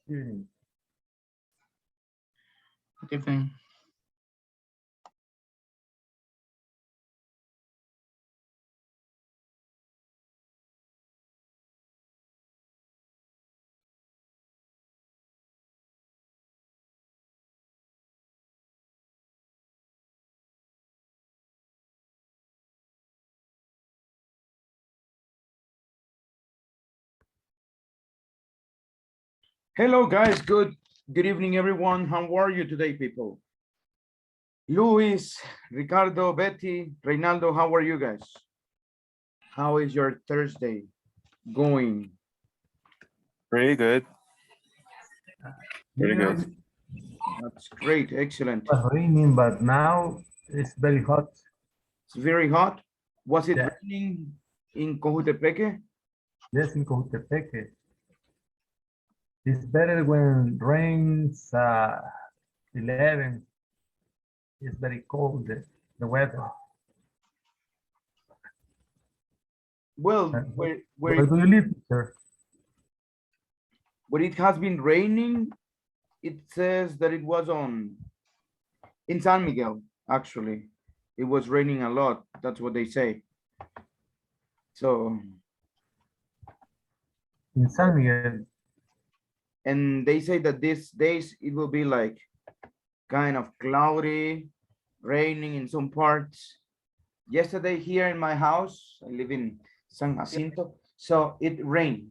Evening. Good evening. Hello, guys. Good evening, everyone. How are you today, people? Luis, Ricardo, Betty, Reynaldo, how are you guys? How is your Thursday going? Pretty good. Pretty Yeah, good. it That's great. Excellent. was raining, but now it's very hot. It's very hot. Was it Yeah. raining in Cojutepeque? Yes, in Cojutepeque. It's better when rains 11. It's very cold, the weather. Well, Where do you live, sir? where it has been raining, it says that it was in San Miguel, actually. It was raining a lot. That's what they say. So, In San Miguel. and they say that these days it will be like kind of cloudy, raining in some parts. Yesterday here in my house, I live in San Jacinto, so it rained.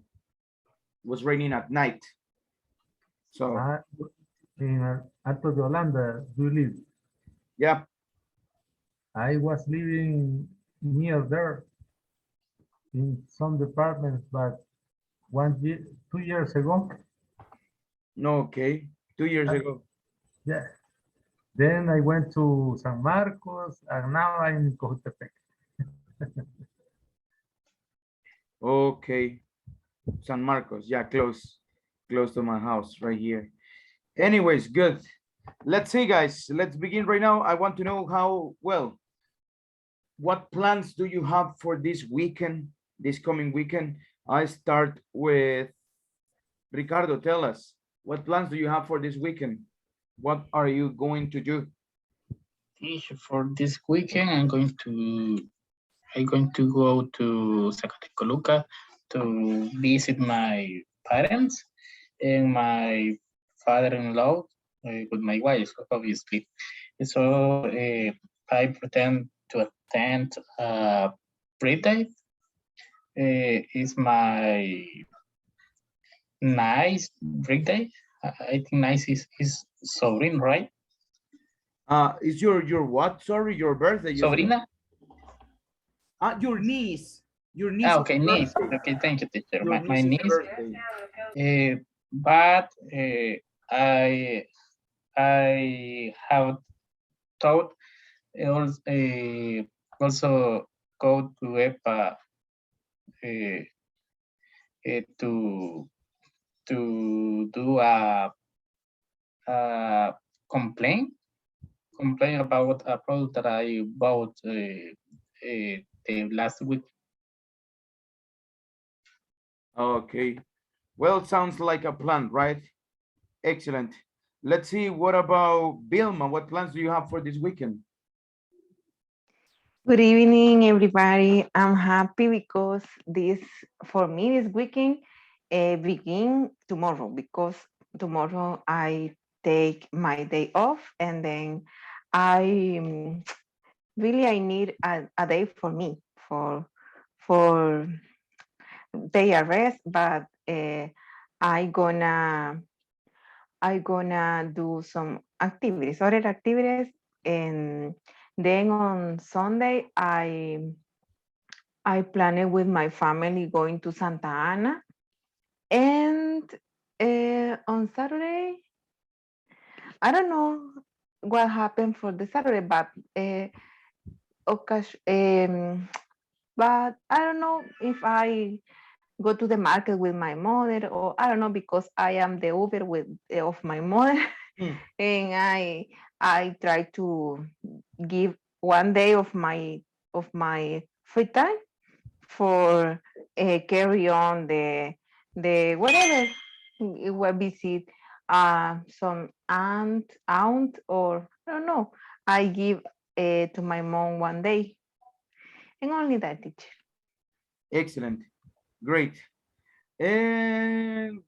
It was raining at night. So In Alto de Holanda, do you live? yeah, I was living near there in some departments, but 1 year, 2 years ago, no, okay. 2 years uh, ago. yeah. Then I went to San Marcos, and now I'm in Cojutepeque. Okay, San Marcos, yeah, close to my house right here. Anyways, good. Let's see, guys. Let's begin right now. I want to know how well. What plans do you have for this weekend, this coming weekend? I start with Ricardo. Tell us, what plans do you have for this weekend? What are you going to do? For this weekend, I'm going to go to Zacatecoluca to visit my parents and my father-in-law with my wife, obviously. So I pretend to attend birthday. Is my nice birthday. I think nice is sovereign, right? Is your what? Sorry, your birthday, you said? Sobrina? Your niece. Your niece's Okay, niece. birthday. Okay, thank you, teacher. Your My niece's niece. birthday. But I I have thought also go to EPA uh, to do a complain about a product that I bought the last week. Okay. Well, sounds like a plan, right? Excellent. Let's see, what about Vilma? What plans do you have for this weekend? Good evening, everybody. I'm happy because for me, this weekend begin tomorrow because tomorrow I take my day off and then I really I need a day for me for day a rest, but I gonna do some activities, other activities, and then on Sunday I planned with my family going to Santa Ana, and on Saturday I don't know what happened for the Saturday, but but I don't know if I go to the market with my mother, or I don't know, because I am the Uber of my mother. And I try to give one day of my free time for carry on the whatever We will visit some aunt, or I don't know. I give to my mom one day, and only that, teacher. Excellent. Great. And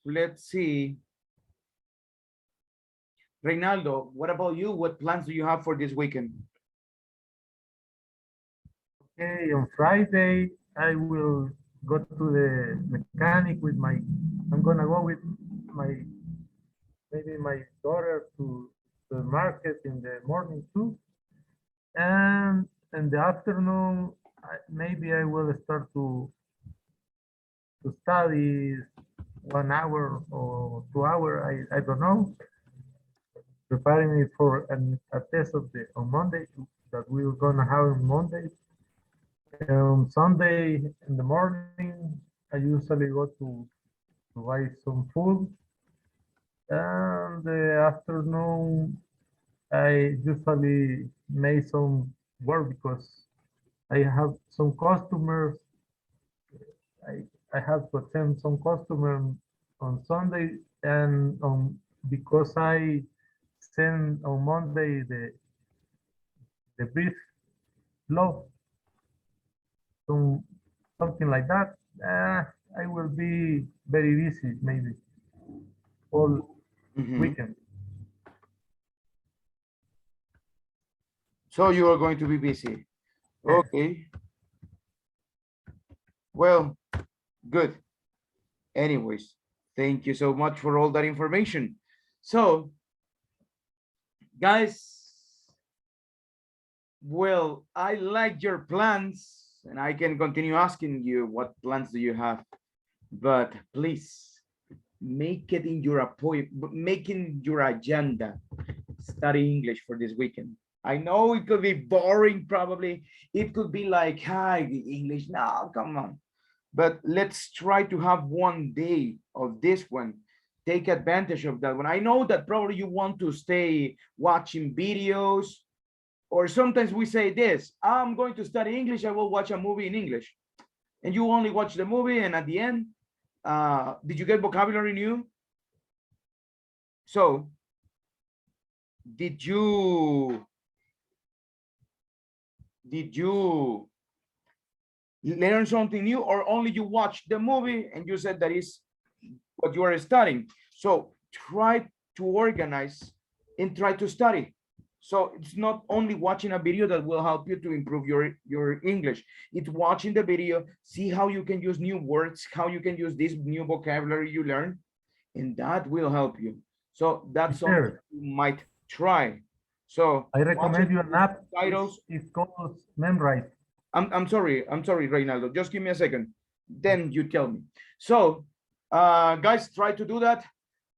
let's see. Reynaldo, what about you? What plans do you have for this weekend? Okay, on Friday, I will go to the mechanic with I'm gonna go with maybe my daughter to the market in the morning too. And in the afternoon, maybe I will start to study 1 hour or 2 hour, I don't know, preparing me for a test on Monday that we're gonna have on Monday. Sunday in the morning, I usually go to buy some food. And the afternoon, I usually make some work because I have some customers. I, I have to attend some customers on Sunday, and because I send on Monday the brief law, something like that. I will be very busy maybe all Mhm. weekend. So you are going to be busy. Yeah. Okay. Well, good. Anyways, thank you so much for all that information. So, guys, well, I like your plans, and I can continue asking you what plans do you have, but please make it in your appointment, making your agenda, study English for this weekend. I know it could be boring, probably. It could be like, hi, English, no, come on. But let's try to have one day of this one. Take advantage of that one. I know that probably you want to stay watching videos, or sometimes we say this, I'm going to study English, I will watch a movie in English. And you only watch the movie, and at the end, did you get vocabulary new? So, did you learn something new, or only you watched the movie and you said that is what you are studying? So try to organize and try to study. So it's not only watching a video that will help you to improve your English. It's watching the video, see how you can use new words, how you can use this new vocabulary you learn, and that will help you. So that's something Sure. you might try. So I recommend watching you an app. titles. It's called Memrise. I'm sorry, Reynaldo. Just give me a second. Then you tell me. So, guys, try to do that.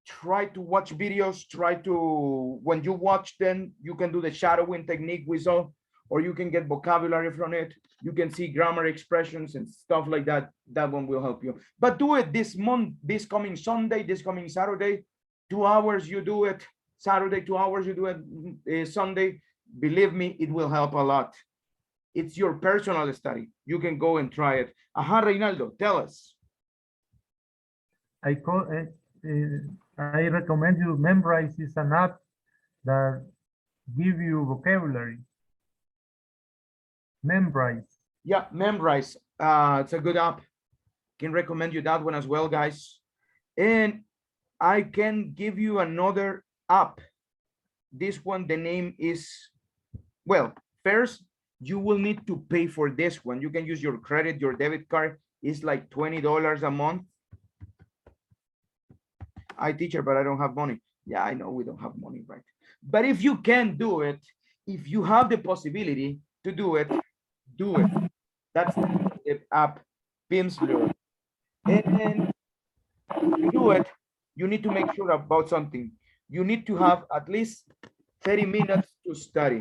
Try to watch videos. Try to, when you watch them, you can do the shadowing technique we saw, or you can get vocabulary from it. You can see grammar expressions and stuff like that. That one will help you. But do it this month, this coming Sunday, this coming Saturday. 2 hours you do it. Saturday, 2 hours you do it. Sunday. Believe me, it will help a lot. It's your personal study. You can go and try it. Aha, Reynaldo, tell us. I recommend you Memrise is an app that give you vocabulary. Memrise. Yeah, Memrise. It's a good app. Can recommend you that one as well, guys. And I can give you another app. This one, the name is, well, first, you will need to pay for this one. You can use your credit, your debit card. It's like $20 a month. I teacher, but I don't have money. Yeah, I know we don't have money, right? But if you can do it, if you have the possibility to do it, do it. That's the app, Pimsleur. And to do it, you need to make sure about something. You need to have at least 30 minutes to study.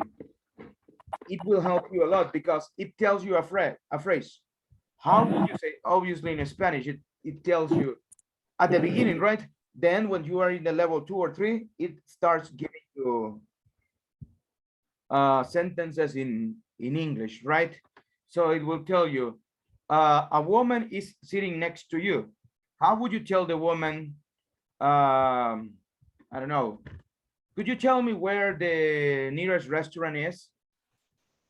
It will help you a lot because it tells you a phrase. How would you say? Obviously in Spanish, it tells you at the beginning, right? Then when you are in the level 2 or 3, it starts giving you sentences in English, right? So it will tell you, a woman is sitting next to you. how would you tell the woman, I don't know, could you tell me where the nearest restaurant is?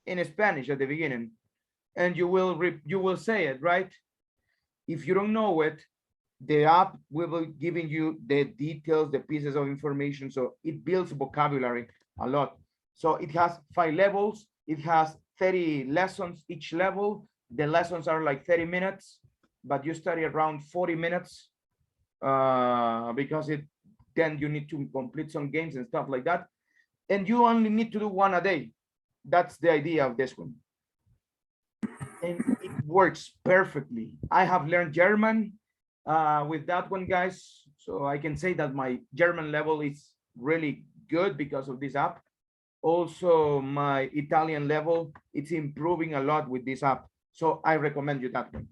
In Spanish at the beginning, and you will say it, right? If you don't know it, the app will be giving you the details, the pieces of information, so it builds vocabulary a lot. So it has 5 levels, it has 30 lessons each level. The lessons are like 30 minutes, but you study around 40 minutes because then you need to complete some games and stuff like that. And you only need to do 1 a day. That's the idea of this one. And it works perfectly. I have learned German with that one, guys. So I can say that my German level is really good because of this app. Also, my Italian level, it's improving a lot with this app. So I recommend you that one.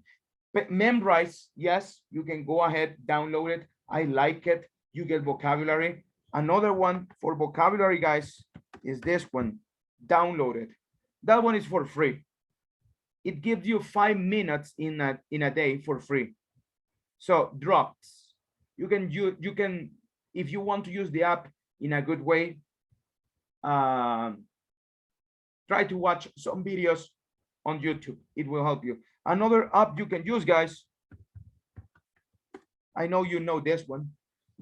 But Memrise, yes, you can go ahead, download it. I like it. You get vocabulary. Another one for vocabulary, guys, is this one. Download it. That one is for free. It gives you 5 minutes in a day for free. So drops. You can if you want to use the app in a good way, try to watch some videos on YouTube. It will help you. Another app you can use, guys, I know you know this one,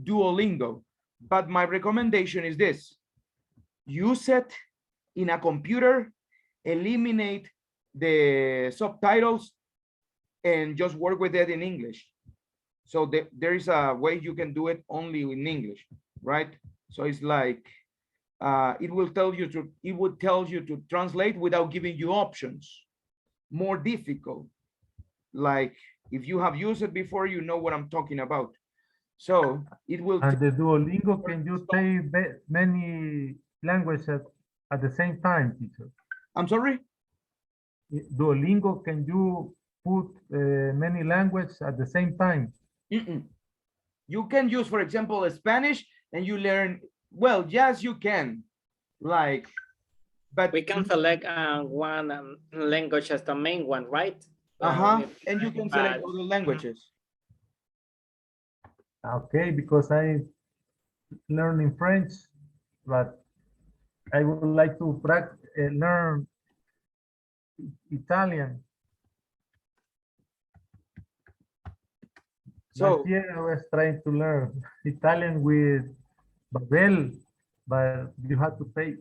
Duolingo, but my recommendation is this. Use it in a computer, eliminate the subtitles, and just work with it in English. So there is a way you can do it only in English, right? So it's like it would tell you to translate without giving you options. More difficult. Like if you have used it before, you know what I'm talking about. So it will. And the Duolingo, can you take many languages at the same time, teacher? I'm sorry? Duolingo, can you put many languages at the same time? You can use, for example, Spanish, and you learn, well, yes, you can. Like, but we can select one language as the main one, right? And you can select other languages. Okay, because I learning French, but I would like to learn Italian. So last year I was trying to learn Italian with Babel, but you have to pay.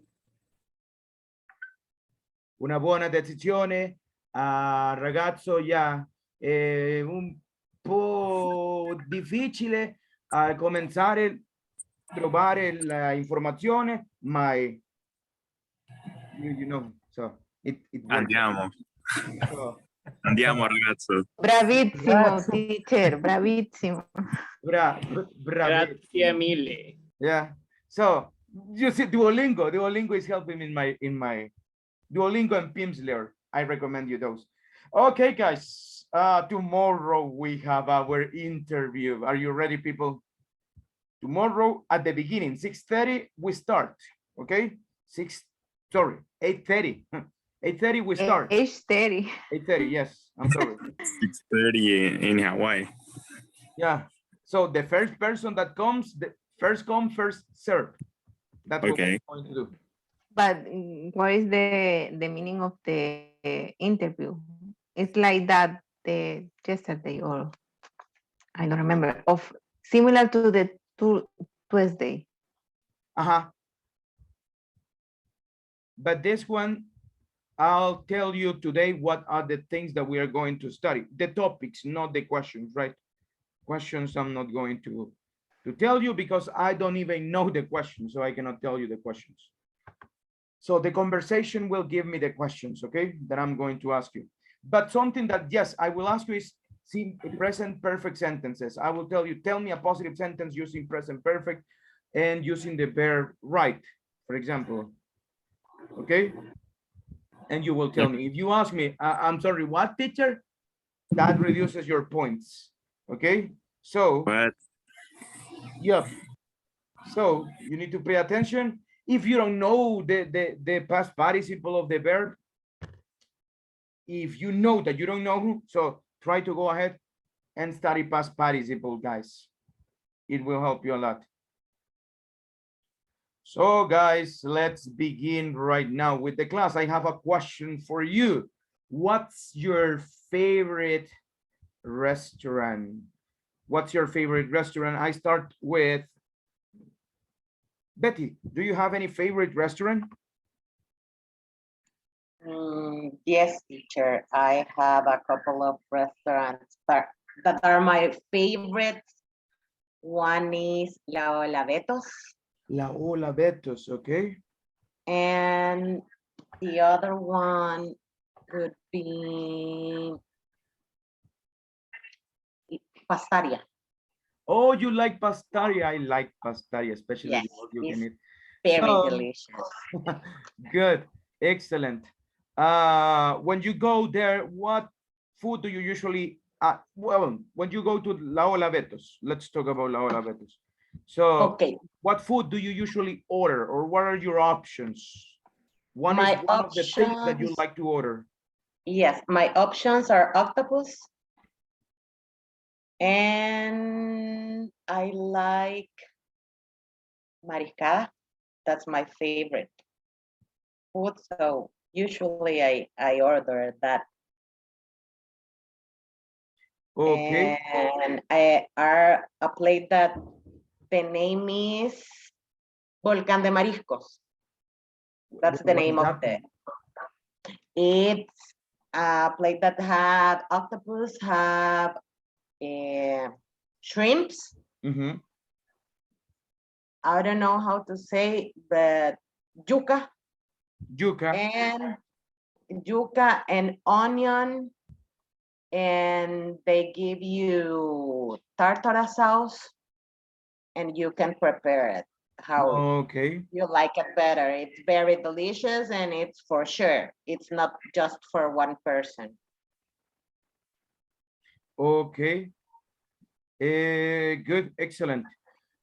Una buona decisione, ragazzo, un po' difficile cominciare a trovare l'informazione, ma you know, so it Andiamo. So, Andiamo, ragazzo. Bravissimo, teacher, bravissimo. Grazie mille. Yeah. So you see, Duolingo is helping in my Duolingo and Pimsleur. I recommend you those. Okay, guys. Tomorrow we have our interview. Are you ready, people? Tomorrow at the beginning, 6:30 we start. Okay, 8:30. 8:30 we start. 8:30. 8:30. Yes, I'm sorry. 6:30 in Hawaii. Yeah. So the first person that comes, the first come, first serve. That's what we're going to do. But what is the meaning of the interview? It's like that yesterday, or I don't remember, of similar to the Tuesday. But this one, I'll tell you today what are the things that we are going to study. The topics, not the questions, right? Questions I'm not going to tell you because I don't even know the questions, so I cannot tell you the questions. So the conversation will give me the questions, okay, that I'm going to ask you. But something that, yes, I will ask you is present perfect sentences. I will tell you, tell me a positive sentence using present perfect and using the verb right, for example, okay? And you will tell me. If you ask me, I'm sorry, what, teacher? That reduces your points, okay? So, What? yeah. So you need to pay attention. If you don't know the past participle of the verb, if you know that you don't know, so try to go ahead and study past participle, guys. It will help you a lot. So guys, let's begin right now with the class. I have a question for you. What's your favorite restaurant? What's your favorite restaurant? I start with Betty. Do you have any favorite restaurant? Yes, teacher. I have a couple of restaurants that are my favorites. One is La Olavetos, La Ola Betos, okay. and the other one would be Pastaria. Oh, you like pastaria? I like pastaria, especially Yes, the one you it's can eat. very So- delicious. Good, excellent. When you go there, what food do you usually, well, when you go to La Olavetos, let's talk about La Olavetos. So Okay, what food do you usually order, or what are your options? One My is one of the things that you options- like to order. yes, my options are octopus. And I like mariscada. That's my favorite food. So usually I order that. Okay, And I are a plate that the name is Volcán de Mariscos. That's the What is name of that? it's a plate that have octopus, have shrimps. Mhm. I don't know how to say, but yuca Yuca. and onion, and they give you tartara sauce, and you can prepare it how Okay, you like it better. It's very delicious, and it's for sure. It's not just for one person. okay. Good, excellent.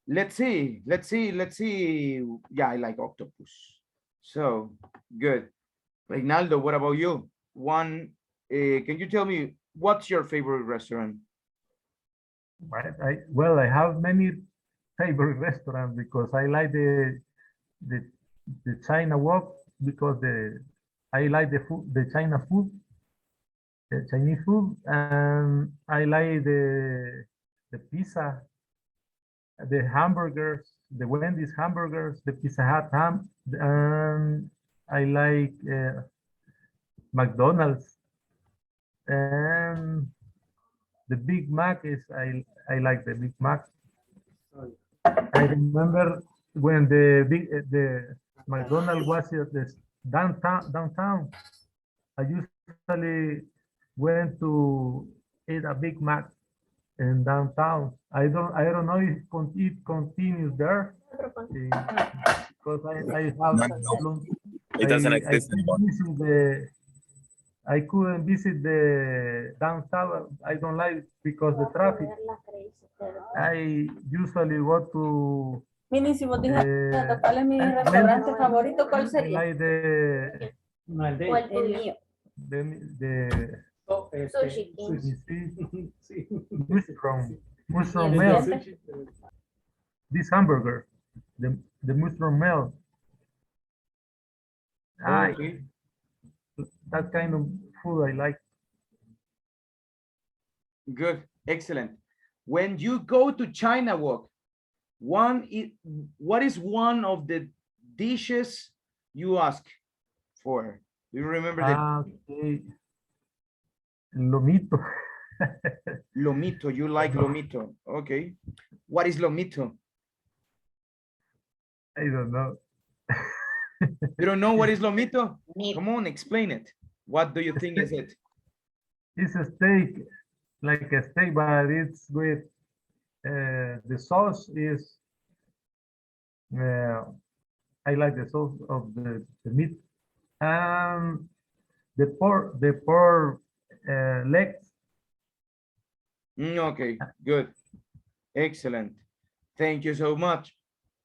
Let's see. Yeah, I like octopus. So good. Reynaldo, what about you? Can you tell me what's your favorite restaurant? Right. I have many favorite restaurants because I like the China Walk because I like the food, the China food, the Chinese food, and I like the pizza, the hamburgers, the Wendy's hamburgers, the Pizza Hut ham, and I like McDonald's, and the Big Mac is I like the Big Mac. I remember when the McDonald's was at the downtown. I usually went to eat a Big Mac in downtown. I don't know if it continues there because I have long, It doesn't I exist anymore. couldn't visit I couldn't visit the downtown. I don't like because the traffic. I usually go to Mini, si vos dijeras cuál es mi Wendy's. restaurante favorito, ¿cuál I sería? like No, el de ¿O el tuyo? the Sushi King. Sí. mushroom ¿Y el meal. siguiente? This hamburger, the mushroom meal. Okay. That kind of food I like. Good, excellent. When you go to China Walk, what is one of the dishes you ask for? Do you remember the Okay. Lomito. lomito? You like lomito? Okay. What is lomito? I don't know. You don't know what is lomito? Meat. Come on, explain it. What do you think is it? It's a steak, like a steak, but it's with the sauce is. I like the sauce of the meat, and the pork legs. Okay, good. Excellent. Thank you so much.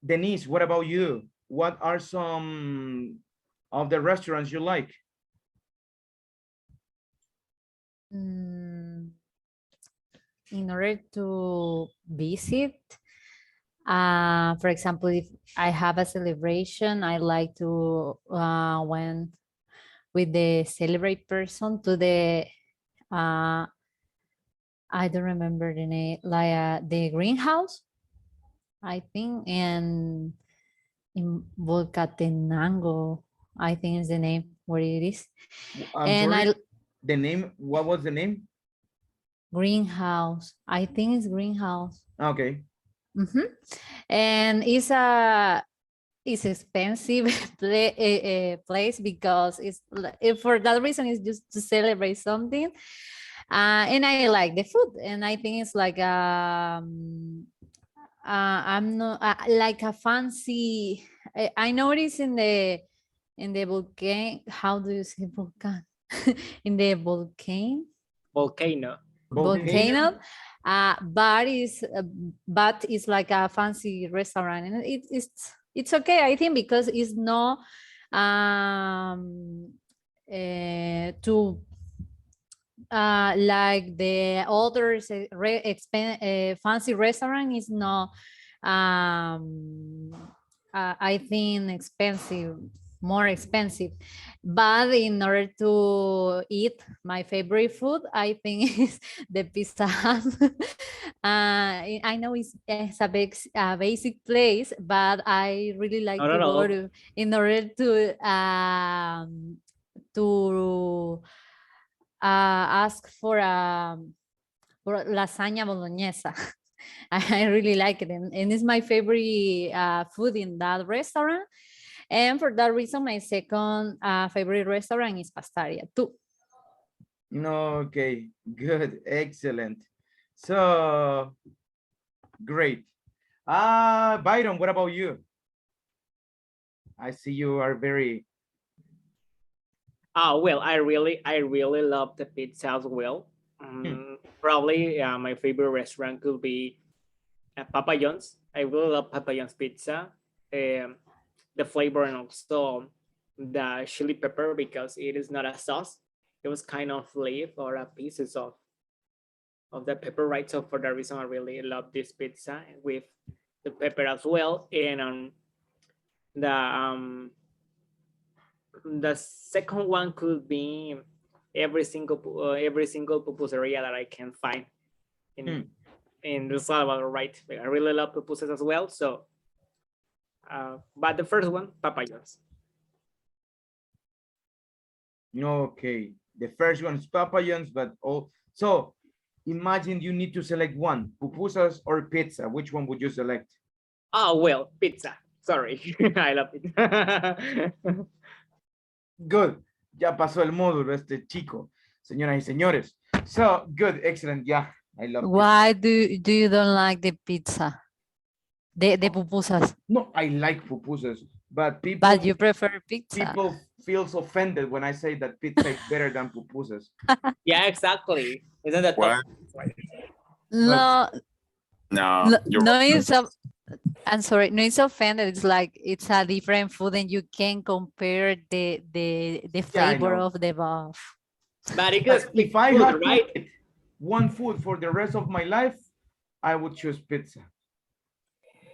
Denise, what about you? What are some of the restaurants you like? in order to visit. For example, if I have a celebration, I like to went with the celebrate person to the I don't remember the name, like the greenhouse, I think, and in Volcatenango, I think is the name where it is. I'm And sorry, I the name, what was the name? greenhouse, I think it's greenhouse. Okay. And it's expensive place because for that reason it's just to celebrate something. And I like the food, and I think it's like I'm not like a fancy. I noticed in the volcano. How do you say volcano? In the volcano. Volcano. Volcano. But it's like a fancy restaurant, and it's okay, I think, because it's not too like the other fancy restaurant is not I think expensive, more expensive. But in order to eat my favorite food, I think is the Pizza Hut. I know it's a basic place, but I really like Not to at go all. to in order to ask for lasagna bolognese. I really like it, and it's my favorite food in that restaurant. And for that reason, my second favorite restaurant is Pastaria too. Okay, good, excellent. So great. Byron, what about you? I see you are very Well, I really love the pizza as well. Probably my favorite restaurant could be Papa John's. I really love Papa John's pizza. The flavor and also the chili pepper, because it is not a sauce. It was kind of leaf or a pieces of the pepper, right? So for that reason, I really love this pizza with the pepper as well. And the second one could be every single pupuseria that I can find in El Salvador, right? I really love pupusas as well. So, but the first one, Papa John's. okay. The first one is Papa John's, but so imagine you need to select one, pupusas or pizza. Which one would you select? Well, pizza. Sorry, I love it. Good. Ya pasó el módulo este chico, señoras y señores. So good, excellent. Yeah, I love it. Why do you don't like the pizza? The pupusas. No, I like pupusas, but people. But you prefer pizza. People feels offended when I say that pizza is better than pupusas. Yeah, exactly. Isn't that What? No, No, you're no, wrong. I'm sorry, no, it's offended. It's like it's a different food, and you can compare the Yeah, I flavor know. of the both. But it goes If I food, had to right? eat one food for the rest of my life, I would choose pizza.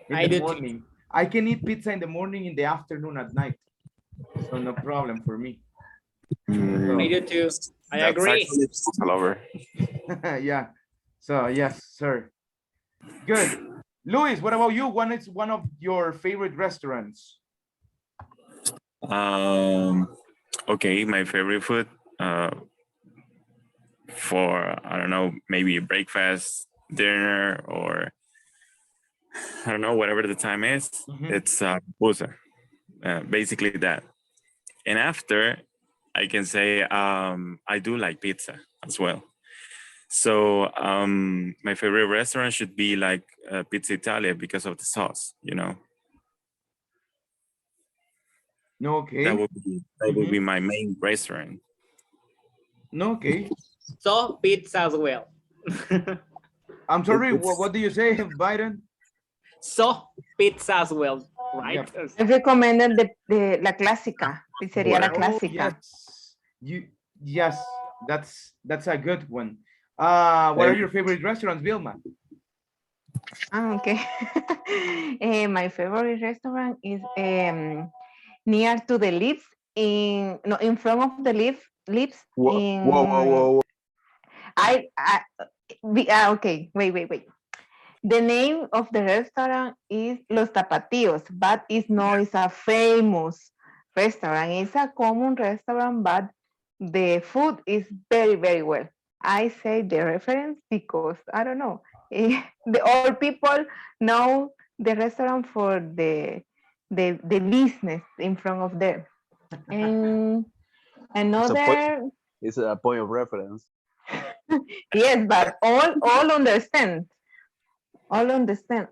In I the do too. morning. I can eat pizza in the morning, in the afternoon, at night. So no problem for me. I do too. I That's agree. actually all over. Yeah. So yes, sir. Good. Luis, what about you? What is one of your favorite restaurants? Okay, my favorite food for, I don't know, maybe breakfast, dinner, or I don't know, whatever the time is, it's pupusa. Basically that. And after, I can say I do like pizza as well. So my favorite restaurant should be like Pizza Italia because of the sauce, you know. Okay. That would be my main restaurant. Okay. So pizza as well. I'm sorry, what do you say, Byron? So pizza as well, right? I recommended the La Clásica, Pizzeria La Oh, Clásica. yes. Yes, that's a good one. What are your favorite restaurants, Vilma? Okay. My favorite restaurant is near to the lips in front of the lips Whoa, in whoa, whoa, whoa. okay, wait. The name of the restaurant is Los Tapatíos, but it's a famous restaurant. It's a common restaurant, but the food is very, very well. I say the reference because I don't know. The old people know the restaurant for the business in front of them. And another, It's a point of reference. yes, but all understand. All understand.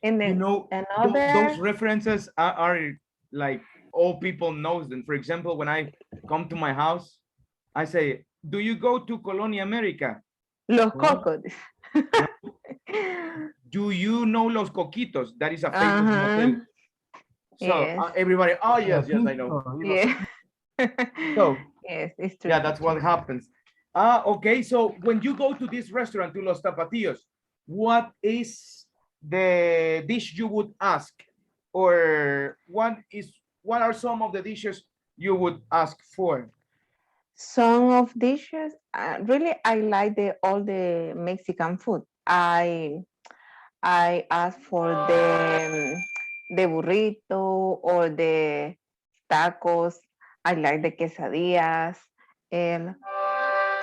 And You then know, another. those references are like all people knows them. For example, when I come to my house, I say, do you go to Colonia America? Los No. Cocos. Do you know Los Coquitos? That is a famous motel. So Yes. everybody, oh yes, I yes, I think know. so, Yeah. So Yes, it's true. yeah, that's what happens. Okay, so when you go to this restaurant, to Los Tapatíos, what is the dish you would ask? Or what are some of the dishes you would ask for? Some of dishes, really, I like all the Mexican food. I ask for the burrito or the tacos. I like the quesadillas. And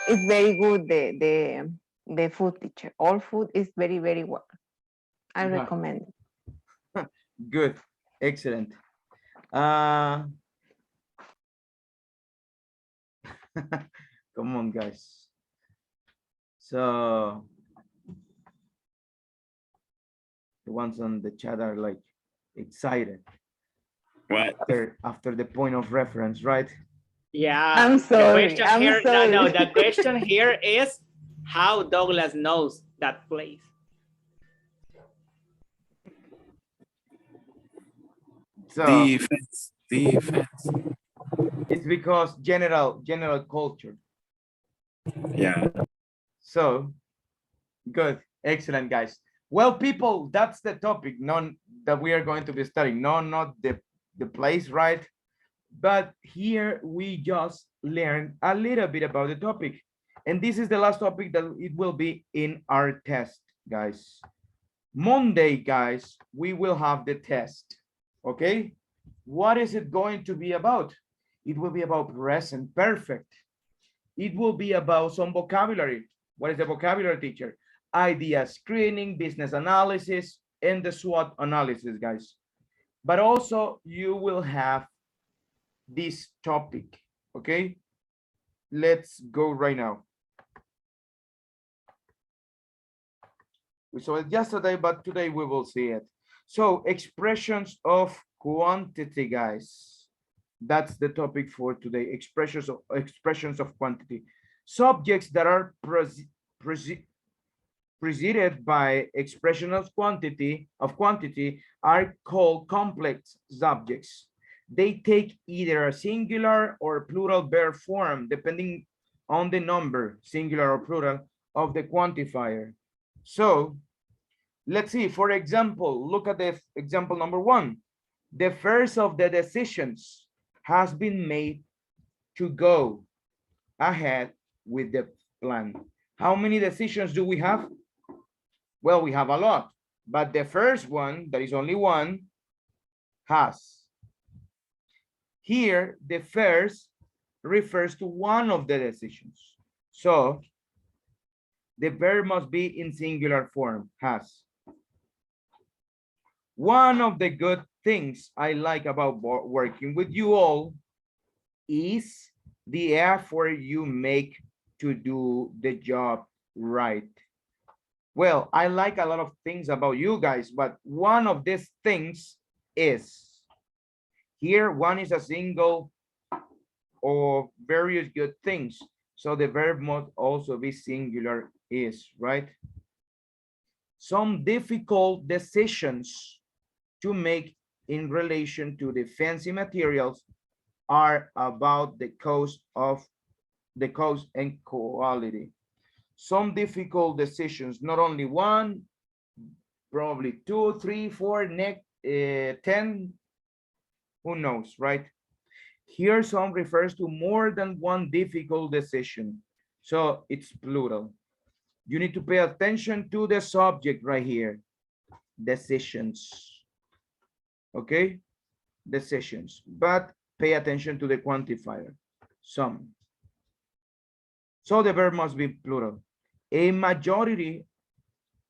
it's very good, the food, teacher. All food is very, very well. I Yeah. recommend it. Good, excellent. Come on, guys. So the ones on the chat are like excited What? after the point of reference, right? Yeah. I'm sorry. The question I'm here, sorry. no, the question here is how Douglas knows that place. So Defense. it's because general culture. Yeah. So good, excellent, guys. Well, people, that's the topic that we are going to be studying. No, not the place, right? But here we just learned a little bit about the topic. And this is the last topic that it will be in our test, guys. Monday, guys, we will have the test, okay? What is it going to be about? It will be about present perfect. It will be about some vocabulary. What is the vocabulary, teacher? Idea screening, business analysis, and the SWOT analysis, guys. But also you will have this topic, okay? Let's go right now. We saw it yesterday, but today we will see it. So expressions of quantity, guys. That's the topic for today. Expressions of quantity. Subjects that are preceded by expression of quantity are called complex subjects. They take either a singular or plural verb form, depending on the number, singular or plural, of the quantifier. So let's see, for example, look at the example number 1. The first of the decisions has been made to go ahead with the plan. How many decisions do we have? Well, we have a lot, but the first one, that is only one, has. Here, the first refers to one of the decisions. So the verb must be in singular form, has. One of the good things I like about working with you all is the effort you make to do the job right. Well, I like a lot of things about you guys, but one of these things is, here one is a single or various good things. So the verb must also be singular is, right? Some difficult decisions to make in relation to the fancy materials are about the cost of the cost and quality. Some difficult decisions, not only one, probably 2, 3, 4, 10, who knows, right? Here some refers to more than one difficult decision. So it's plural. You need to pay attention to the subject right here. Decisions. Okay? Decisions. But pay attention to the quantifier. Some. So the verb must be plural. A majority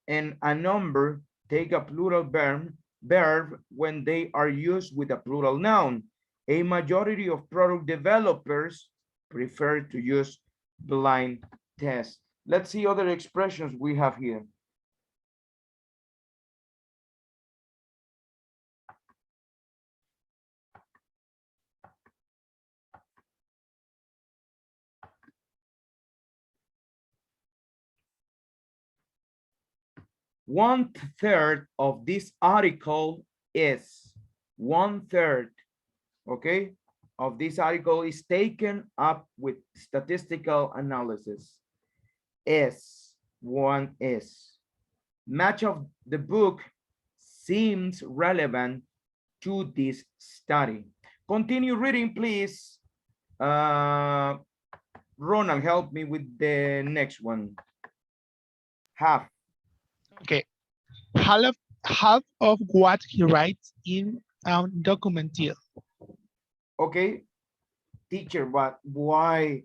and a number take a plural verb when they are used with a plural noun. A majority of product developers prefer to use blind tests. Let's see other expressions we have here. One third of this article is, one third, okay, of this article is taken up with statistical analysis. Is, one is. Much of the book seems relevant to this study. Continue reading, please. Ronald, help me with the next one. Half. Okay, half of what he writes in a document deal. Okay, teacher, but why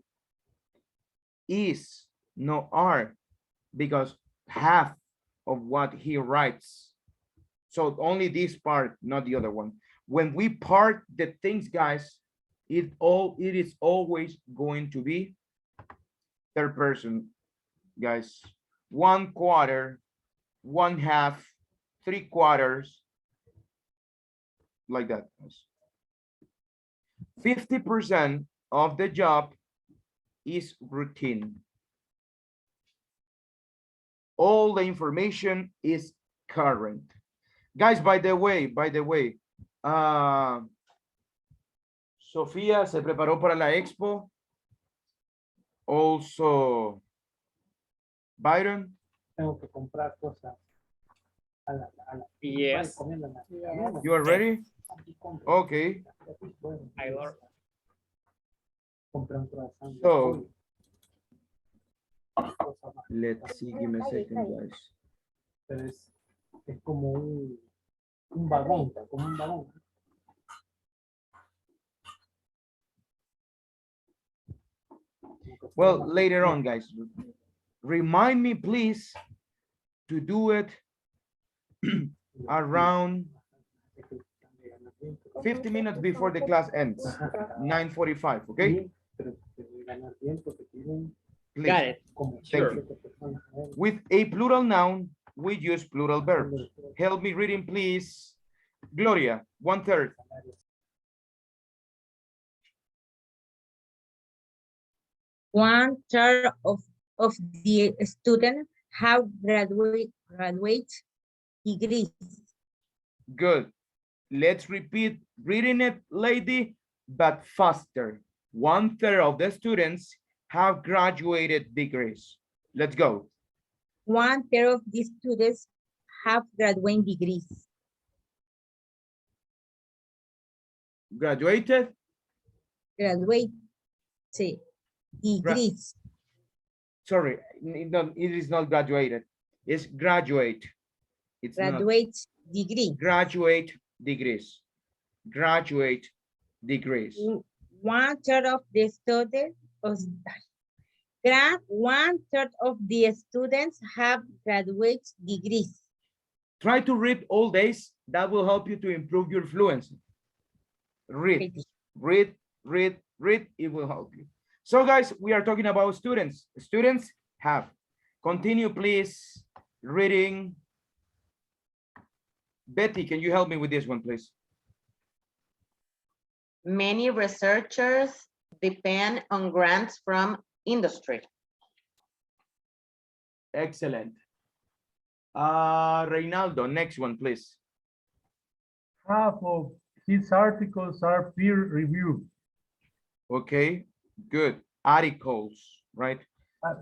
is no are? Because half of what he writes. So only this part, not the other one. When we part the things, guys, it is always going to be third person, guys. 1/4, 1/2, 3/4, like that. 50% of the job is routine. All the information is current. Guys, by the way, Sofía se preparó para la expo. Also, Byron. Tengo que comprar cosas. Yes. You are ready? Okay. So, let's see, give me a second, guys. Pero es como un vagón, como un vagón. Well, later on, guys, remind me, please, to do it around 50 minutes before the class ends, 9:45, okay? Please. Got it. Thank you. With a plural noun, we use plural verbs. Help me reading, please. Gloria, 1/3. One third of the students have graduate degrees. Good. Let's repeat reading it, lady, but faster. 1/3 of the students have graduated degrees. Let's go. One third of the students have graduate degrees. Graduated? Graduate degrees. Sorry, it is not graduated. It's graduate. It's graduate degree. Graduate degrees. Graduate degrees. One third of the students, one third of the students have graduate degrees. Try to read all days. That will help you to improve your fluency. Read, read, read, read. It will help you. So guys, we are talking about students. Students have. Continue, please. Reading. Betty, can you help me with this one, please? Many researchers depend on grants from industry. Excellent. Reynaldo, next one, please. Half of his articles are peer reviewed. Okay, good. articles, right?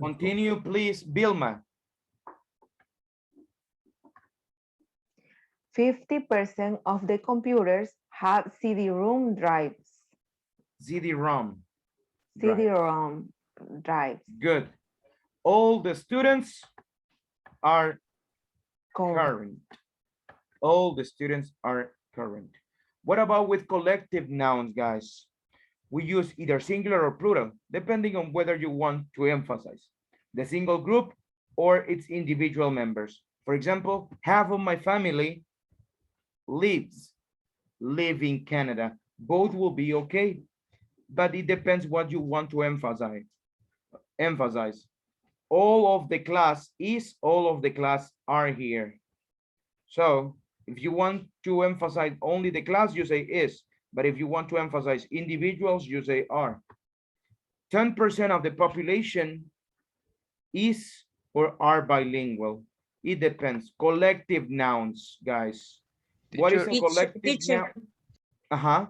Continue, please, Vilma. 50% of the computers have CD-ROM drives. CD-ROM. CD-ROM drives. Good. All the students are Correct. current. All the students are current. What about with collective nouns, guys? We use either singular or plural, depending on whether you want to emphasize the single group or its individual members. For example, half of my family live in Canada. Both will be okay, but it depends what you want to emphasize. All of the class is, all of the class are here. So if you want to emphasize only the class, you say is, but if you want to emphasize individuals, you say are. 10% of the population is or are bilingual. It depends. Collective nouns, guys. What is a collective noun?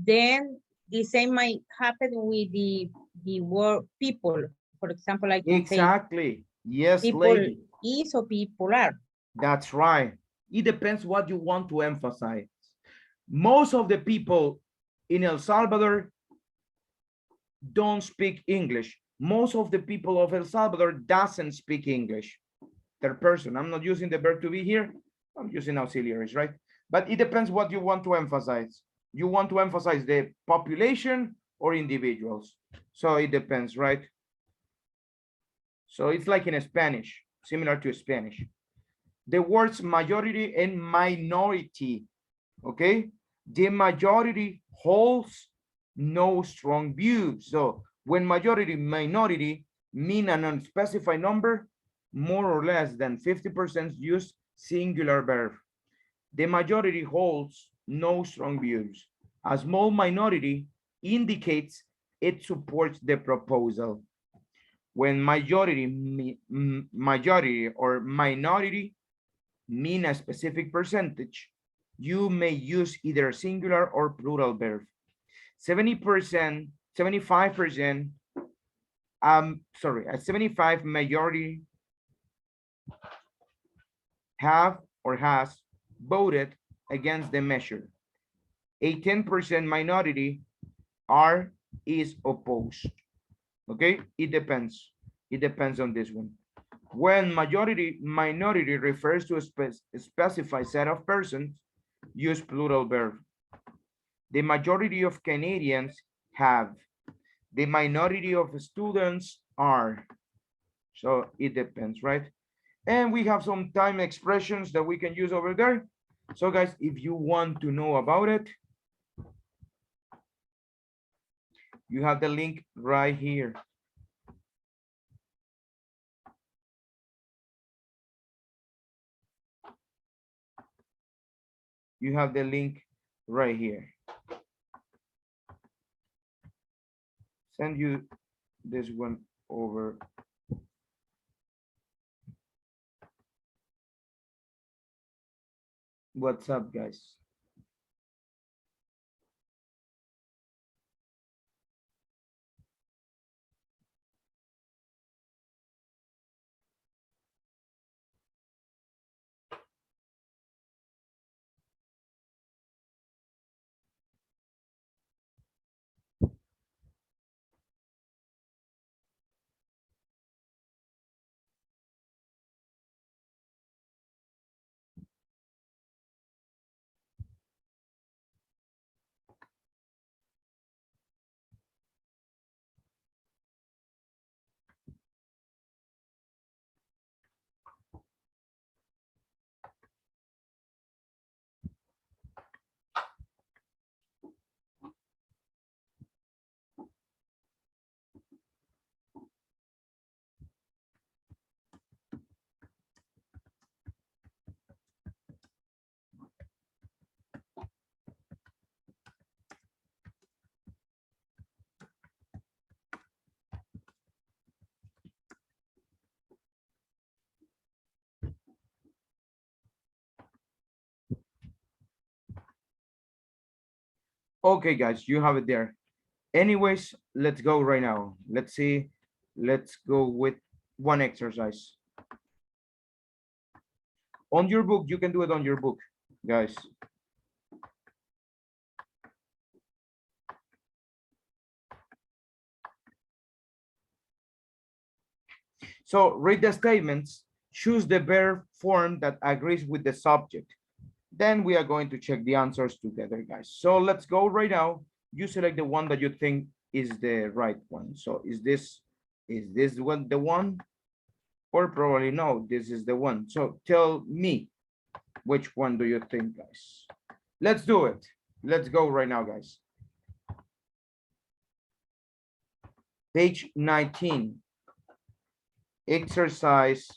Then the same might happen with the word people. For example, I can Exactly. Yes, people lady. is or people are. That's right. It depends what you want to emphasize. Most of the people in El Salvador don't speak English. Most of the people of El Salvador doesn't speak English. Third person. I'm not using the verb to be here. I'm using auxiliaries, right? But it depends what you want to emphasize. You want to emphasize the population or individuals. So it depends, right? So it's like in Spanish, similar to Spanish. The words majority and minority, okay? The majority holds no strong view. So when majority, minority mean an unspecified number, more or less than 50% use singular verb. The majority holds no strong views. A small minority indicates it supports the proposal. When majority or minority mean a specific percentage, you may use either singular or plural verb. 70%, 75%, 75 majority have or has voted against the measure. A 10% minority is opposed. Okay, it depends. It depends on this one. When minority refers to a specified set of persons, use plural verb. The majority of Canadians have. The minority of students are. So it depends, right? And we have some time expressions that we can use over there. So guys, if you want to know about it, you have the link right here. You have the link right here. Send you this one over. What's up, guys? Okay, guys, you have it there. Anyways, let's go right now. Let's see. Let's go with one exercise. On your book, you can do it on your book, guys. So read the statements, choose the verb form that agrees with the subject. Then we are going to check the answers together, guys. So let's go right now. You select the one that you think is the right one. So is this one the one? Or probably no, this is the one. So tell me, which one do you think, guys? Let's do it. Let's go right now, guys. Page 19. Exercise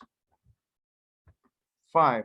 5.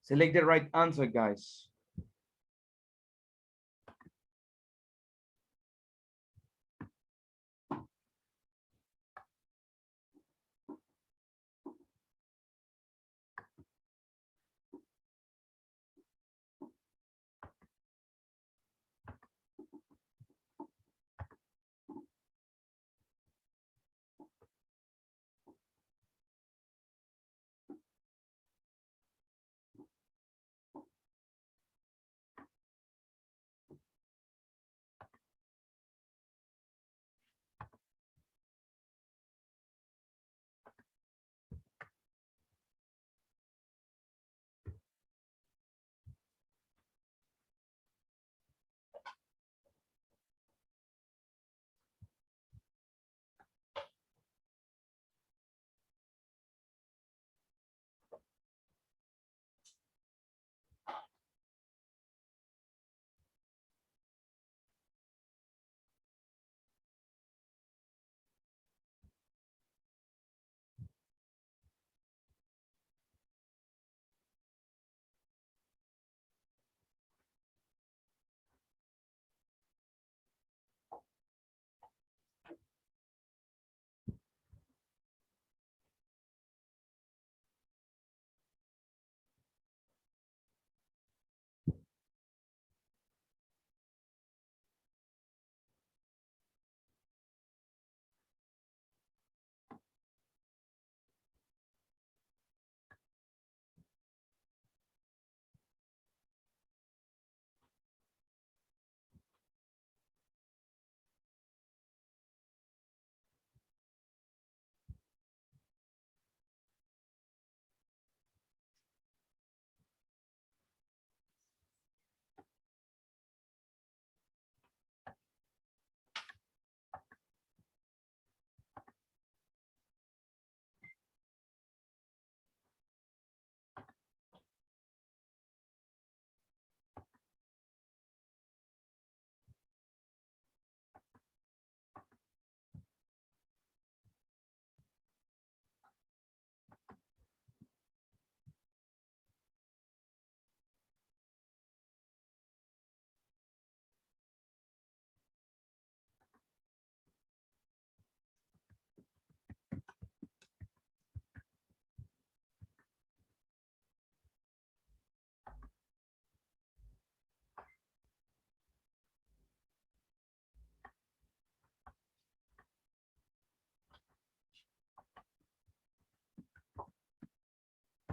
Select the right answer, guys.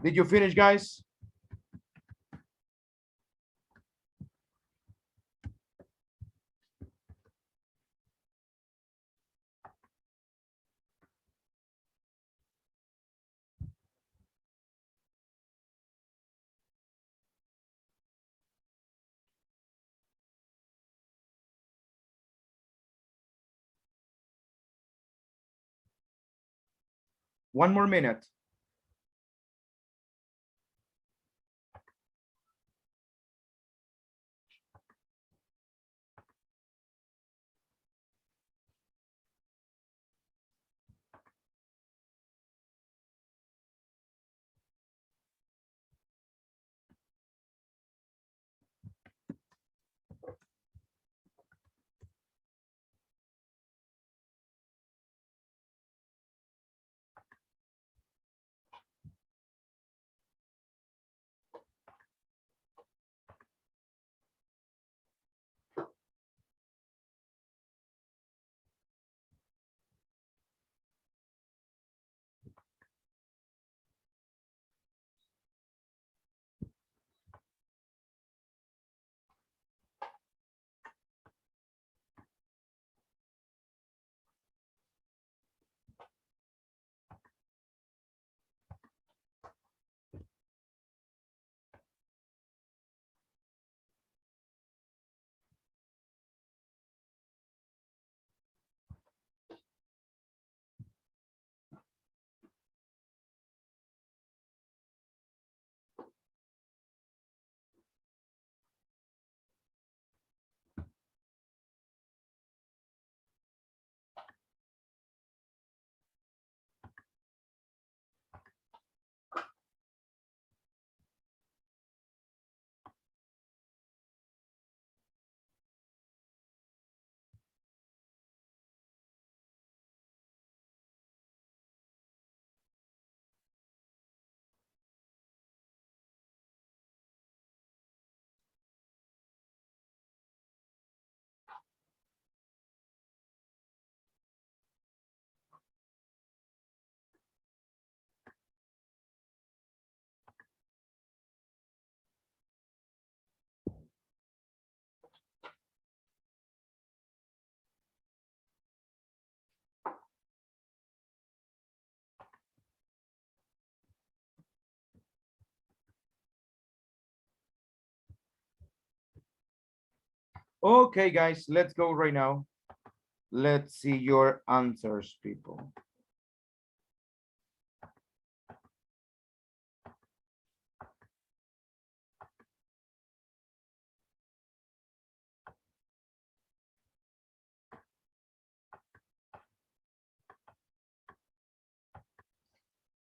Did you finish, guys? One more minute. Okay, guys, let's go right now. Let's see your answers, people.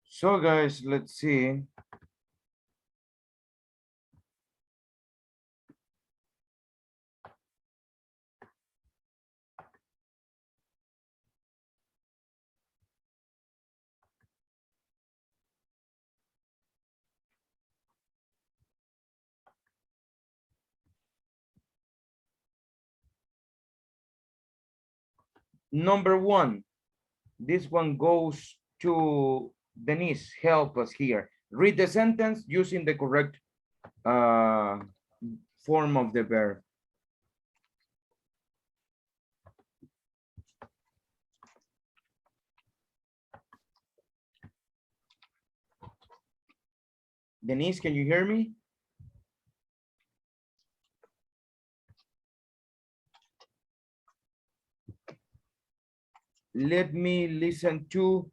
So, guys, let's see. Number one, this one goes to Denise. Help us here. Read the sentence using the correct form of the verb. Denise, can you hear me? Let me listen to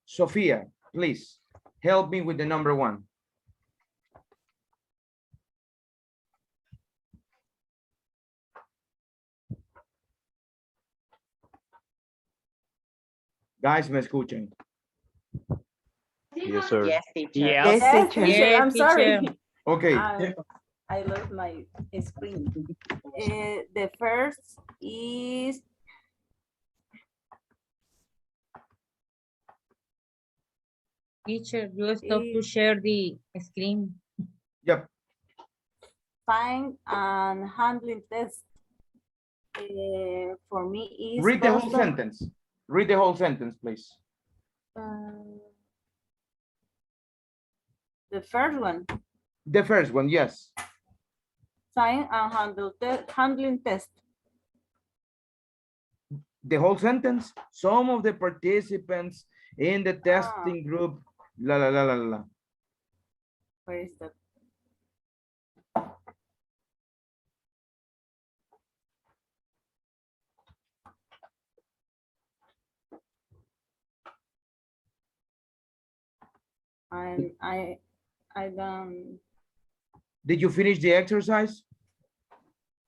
Sophia, please. Help me with the number one. Guys, me escuchan. Yes, sir. Yes, teacher. Yes. Yes, teacher. Teacher, I'm sorry. Okay. I lost my screen. The first is Teacher, you stop to share the screen. Yep. find and handling test. For me is Read the whole custom- sentence. Read the whole sentence, please. uh, The first one, The first one, yes. sign and handling test. The whole sentence. Some of the participants in the testing group, la la la la la. Where is that? I don't, Did you finish the exercise?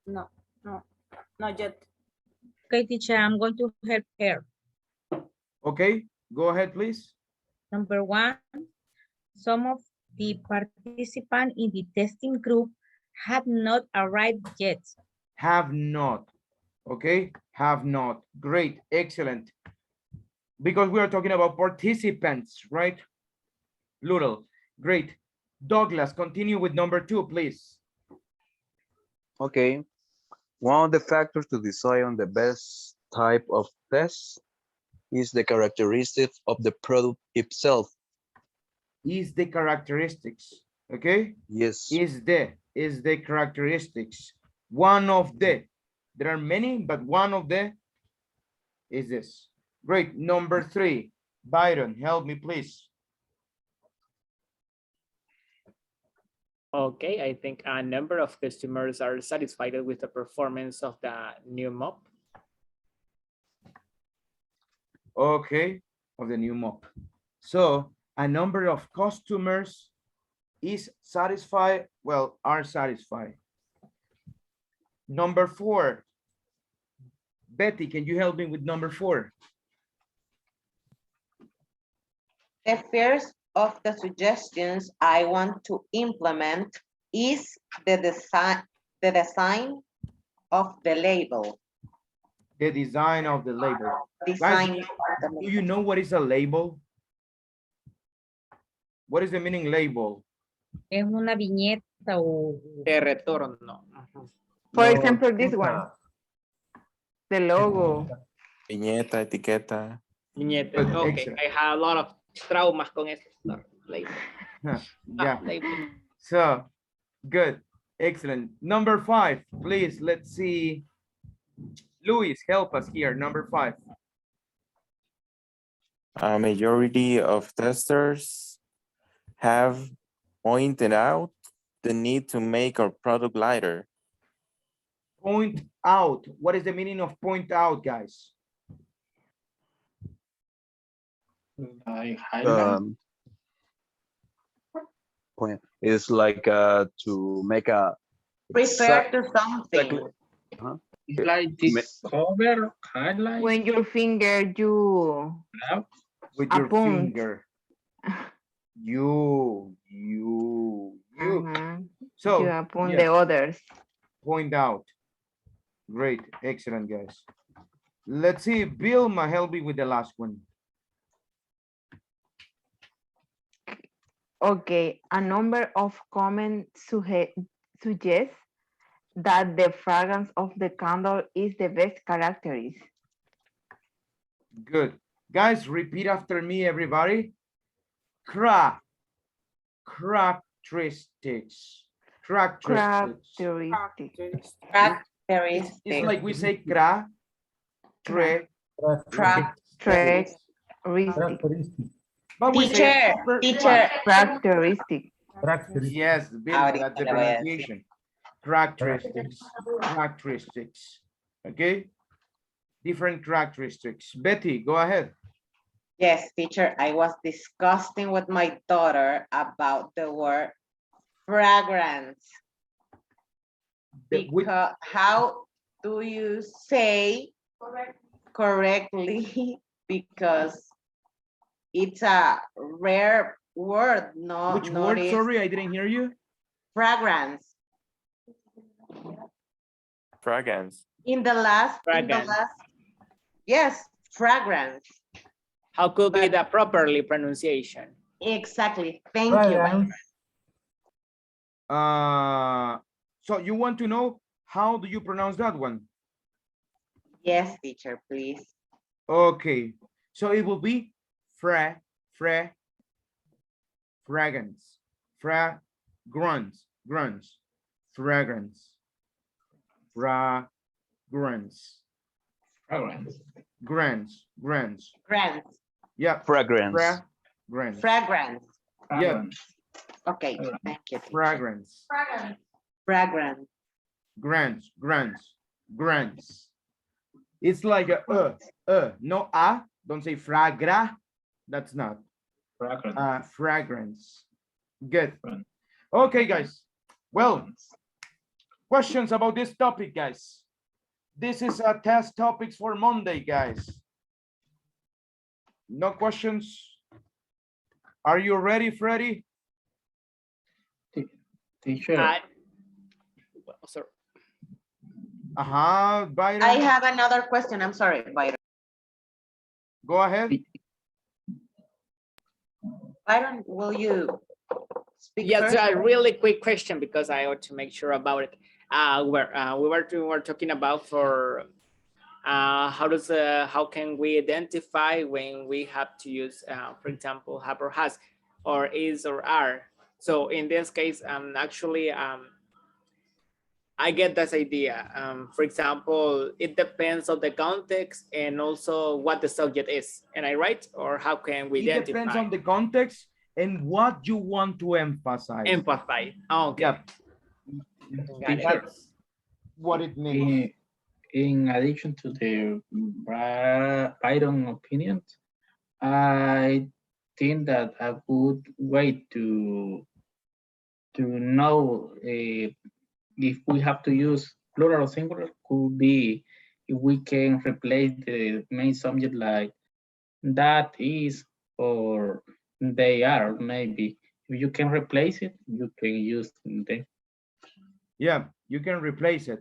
no, not yet. Okay, teacher, I'm going to help her. Okay, go ahead, please. Number one, some of the participants in the testing group have not arrived yet. Have not. Okay, have not. Great, excellent. Because we are talking about participants, right? Plural. Great. Douglas, continue with number 2, please. Okay. One of the factors to decide on the best type of test is the characteristics of the product itself. Is the characteristics, okay? Yes. Is the characteristics. One of the. There are many, but one of the is this. Great. Number 3. Byron, help me, please. Okay, I think a number of customers are satisfied with the performance of the new mop. Okay, of the new mop. So a number of customers is satisfied, well, are satisfied. Number 4. Betty, can you help me with number 4? The first of the suggestions I want to implement is the design of the label. The design of the label. Design Guys, of the do you know what is a label? What is the meaning label? Es una viñeta o... De retorno. For No, example, this one, the logo. Viñeta, etiqueta. Viñete. Good, Okay, excellent. I have a lot of traumas con esto. Label. Yeah. Label. So, good. Excellent. Number 5, please, let's see. Luis, help us here. Number 5. A majority of testers have pointed out the need to make our product lighter. Point out. What is the meaning of point out, guys? Like highlight. Point is like to make a Refer to something. It's like this cover, highlight. When your finger, you With your Apunt. finger. You. So, you upon yes, the others. point out. Great, excellent, guys. Let's see, Vilma, help me with the last one. Okay, a number of comments suggest that the fragrance of the candle is the best characteristic. Good. Guys, repeat after me, everybody. Characteristics. Characteristics. It's like we say Characteristic. But we say Characteristic. yes, that's the pronunciation. Characteristics. Okay. Different characteristics. Betty, go ahead. Yes, teacher, I was discussing with my daughter about the word fragrance. Because how do you say correctly? Because it's a rare word. No, Which word? Sorry, I didn't hear you. Fragrance. Fragrance. In the last, yes, fragrance. How could be the properly pronunciation? Exactly. Thank you. So you want to know how do you pronounce that one? Yes, teacher, please. Okay. So it will be fragrance. Fragrance, grunts, fragrance, fragrance, Fragrance. grants. Grants. Yeah, Fragrance. fragrance. Fragrance. Yeah, Fragrance. Okay, thank you. teacher. fragrance. Fragrance. Grants. It's like a, no a. Don't say fragra. That's not. Fragrance. Fragrance. Good. Okay, guys. Well, questions about this topic, guys. This is a test topics for Monday, guys. No questions? Are you ready, Freddy? Teacher. Well, sorry. Byron. I have another question. I'm sorry, Byron. Go ahead. Byron, will you speak Yeah, it's first? a really quick question because I ought to make sure about it. We were talking about for how can we identify when we have to use, for example, have or has, or is or are. So in this case, actually, I get this idea. For example, it depends on the context and also what the subject is. Am I right? Or how can we It identify? depends on the context and what you want to emphasize. Emphasize. Oh, okay. Yeah, Got it. that's what it means. In addition to the Byron opinion, I think that a good way to know if we have to use plural or singular could be if we can replace the main subject like that is or they are. Maybe if you can replace it, you can use them. Yeah, you can replace it.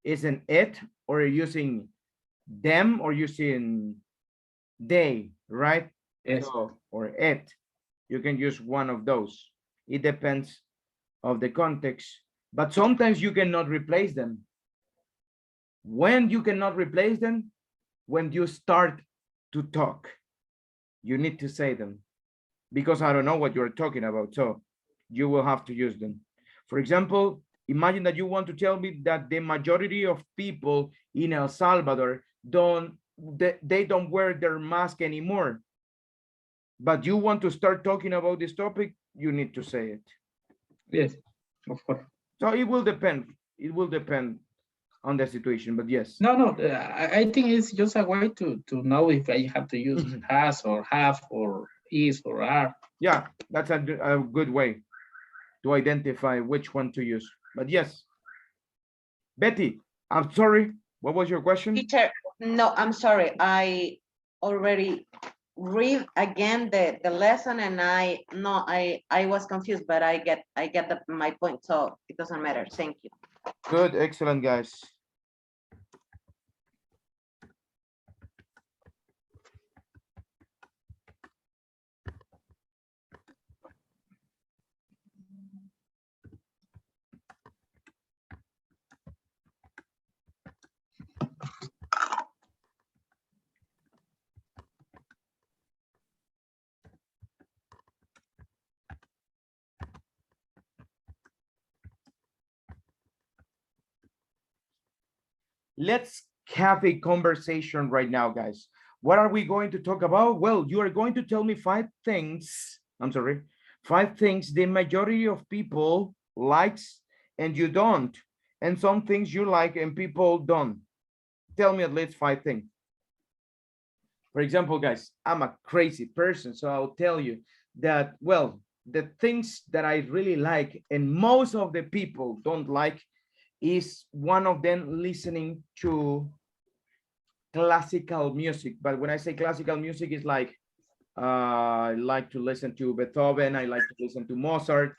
Isn't it or using them or using they, right? Yes. So, or it. You can use one of those. It depends of the context, but sometimes you cannot replace them. When you cannot replace them, when you start to talk, you need to say them because I don't know what you're talking about. So you will have to use them. For example, imagine that you want to tell me that the majority of people in El Salvador they don't wear their mask anymore. But you want to start talking about this topic, you need to say it. Yes, of course. So it will depend. It will depend on the situation, but yes. No, I think it's just a way to know if I have to use has or have or is or are. Yeah, that's a good way to identify which one to use. But yes, Betty, I'm sorry. What was your question? Teacher, no, I'm sorry. I already read again the lesson and I was confused, but I get my point, so it doesn't matter. Thank you. Good, excellent, guys. Let's have a conversation right now, guys. What are we going to talk about? Well, you are going to tell me 5 things. I'm sorry, 5 things the majority of people likes and you don't, and some things you like and people don't. Tell me at least 5 things. For example, guys, I'm a crazy person, so I'll tell you that, well, the things that I really like and most of the people don't like is one of them listening to classical music. But when I say classical music, it's like I like to listen to Beethoven, I like to listen to Mozart,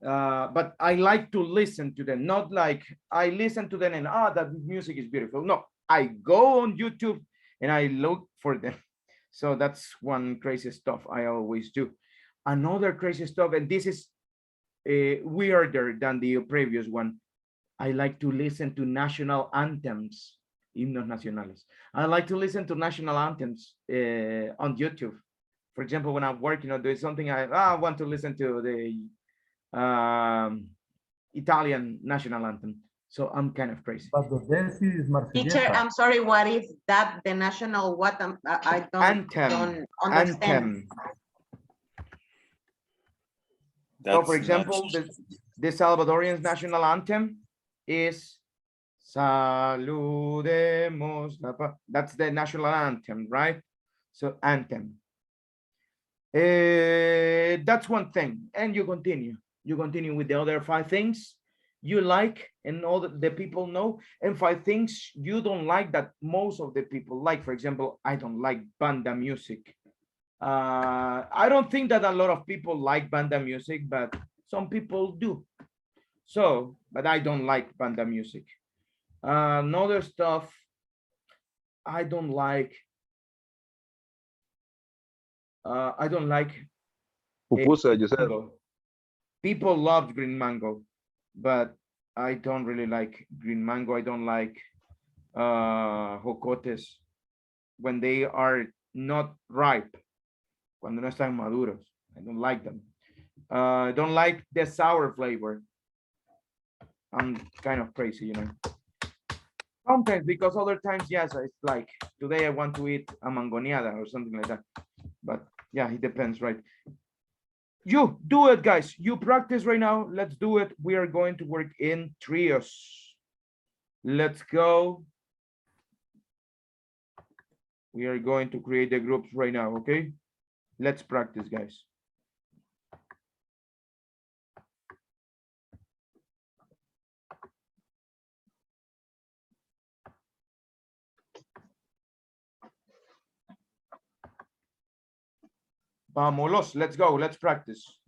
but I like to listen to them, not like I listen to them and that music is beautiful. No, I go on YouTube and I look for them. So that's one crazy stuff I always do. Another crazy stuff, and this is weirder than the previous one, I like to listen to national anthems, himnos nacionales. I like to listen to national anthems on YouTube. For example, when I'm working or doing something, I want to listen to the Italian national anthem. So I'm kind of crazy. But the dance is Teacher, Marsellesa. I'm sorry, what is that, the national, what, I Anthem. don't understand. Anthem. So That's for example, the Salvadorian's national anthem is Saludemos la paz. That's the national anthem, right? So anthem. That's one thing. And you continue. You continue with the other 5 things you like and all the people know, and 5 things you don't like that most of the people like. For example, I don't like banda music. I don't think that a lot of people like banda music, but some people do. So, but I don't like banda music. Another stuff I don't like. I don't like Pupusa, you said. mango. People love green mango, but I don't really like green mango. I don't like jocotes when they are not ripe, cuando no están maduros. I don't like them. I don't like the sour flavor. I'm kind of crazy, you know. Sometimes, because other times, yes, it's like today I want to eat a mangoneada or something like that. But yeah, it depends, right? You do it, guys. You practice right now. Let's do it. We are going to work in trios. Let's go. We are going to create the groups right now, okay? Let's practice, guys. Vámonos, let's go, let's practice.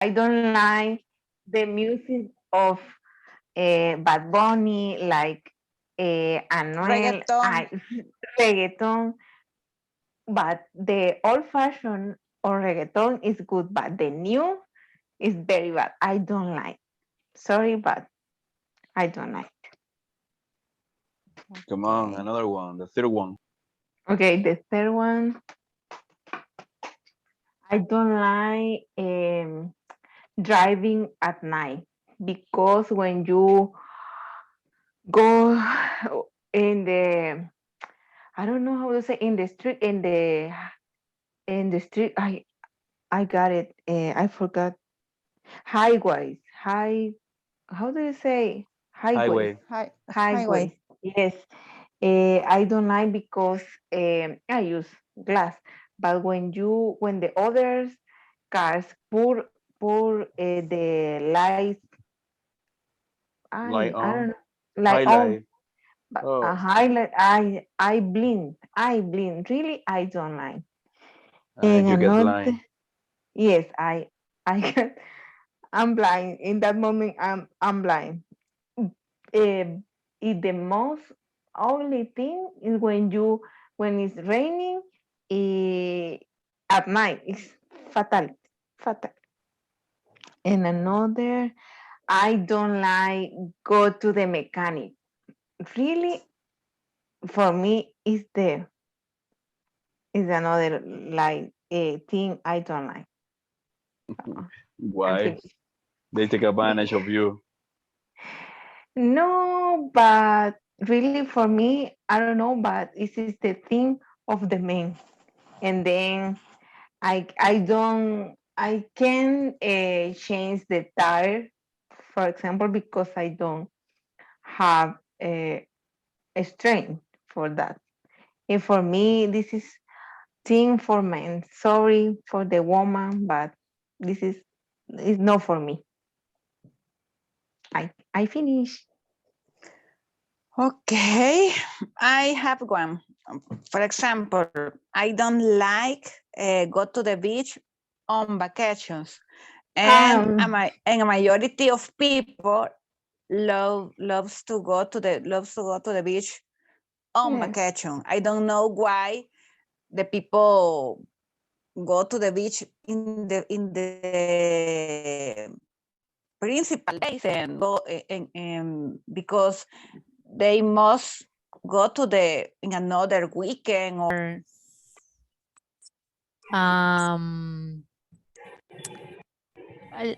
I don't like the music of Bad Bunny, like Anuel, reggaeton, but the old fashioned or reggaeton is good, but the new is very bad. I don't like. Sorry, but I don't like. Come on, another one, the third one. Okay, the third one. I don't like driving at night because when you go in the, I don't know how to say, in the street, in the street, I got it. I forgot. Highways, how do you say highways? Highways. Yes. I don't like because I use glass, but when the others cars pour the lights, Light I on. don't know, light on, Highlight. but Oh. a highlight, I blind, really I don't like. And You get another, blind. yes, I get, I'm blind in that moment. I'm blind. the most only thing is when it's raining at night. It's fatal, fatal. And another, I don't like go to the mechanic. Really, for me, is another like thing I don't like. Why? They take advantage of you. No, but really for me, I don't know, but this is the thing of the men. And then I can change the tire, for example, because I don't have a strength for that. And for me, this is thing for men. Sorry for the woman, but this is not for me. I finish. Okay, I have one. For example, I don't like go to the beach on vacations, and a majority of people loves to go to the beach on Yes. vacation. I don't know why the people go to the beach in the principal days and go because they must go to in another weekend or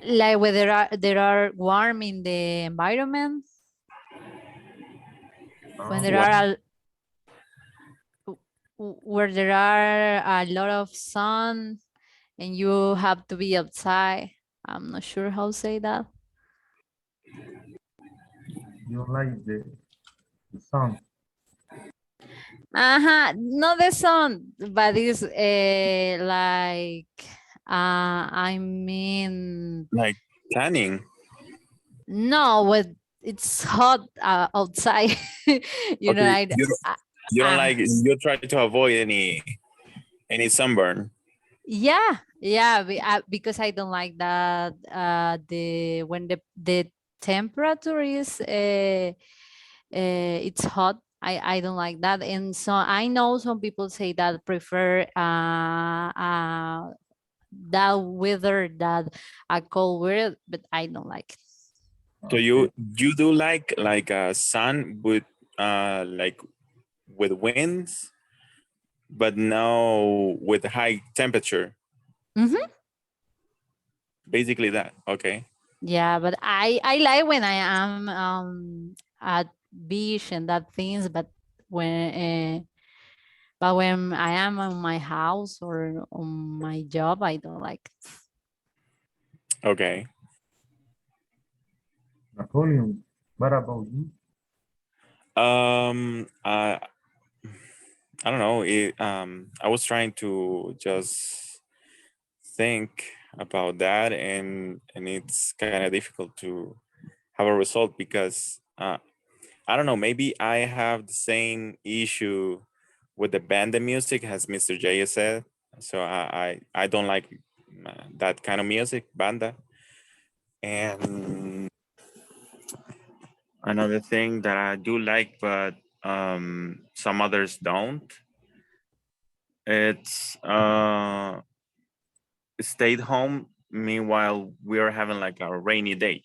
like where there are warm in the environment, when there are where there are a lot of sun and you have to be outside. I'm not sure how to say that. You like the sun. Not the sun, but it's like I mean, Like tanning. no, with it's hot outside. You know, Okay, you don't like, you try to avoid any sunburn. yeah, because I don't like that the when the temperature is it's hot. I don't like that, and so I know some people say that prefer that weather that a cold weather, but I don't like it. So you do like a sun with like with winds, but no with high temperature. Basically that. Okay. Yeah, but I like when I am at beach and that things, but when I am on my house or on my job, I don't like it. Okay. Napoleon, what about you? I don't know. I was trying to just think about that, and it's kind of difficult to have a result because I don't know. Maybe I have the same issue with the band music as Mr. J said. So I don't like that kind of music, banda. And another thing that I do like, but some others don't, it's stayed home meanwhile we are having like a rainy day.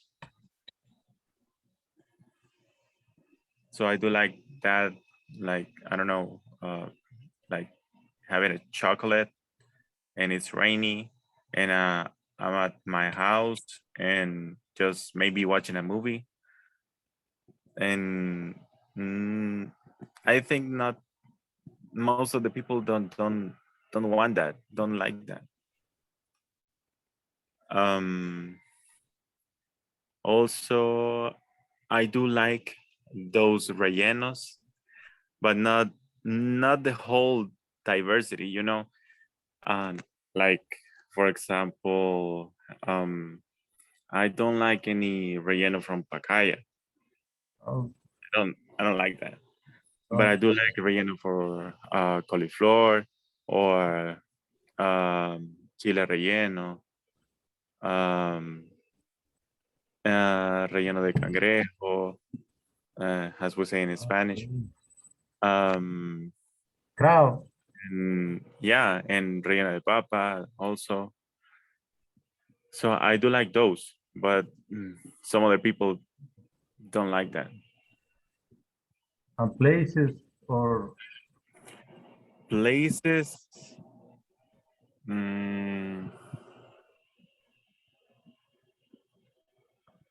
So I do like that, like, I don't know, like having a chocolate and it's rainy and I'm at my house and just maybe watching a movie. And I think not most of the people don't want that, don't like that. Also, I do like those rellenos, but not the whole diversity, you know. Like for example, I don't like any relleno from pacaya. Oh, I don't like that. But I do like relleno for cauliflower or chile relleno, relleno de cangrejo, as we say in Spanish. Crowd. And yeah, and rellena de papa also. So I do like those, but some other people don't like that. And places or Places.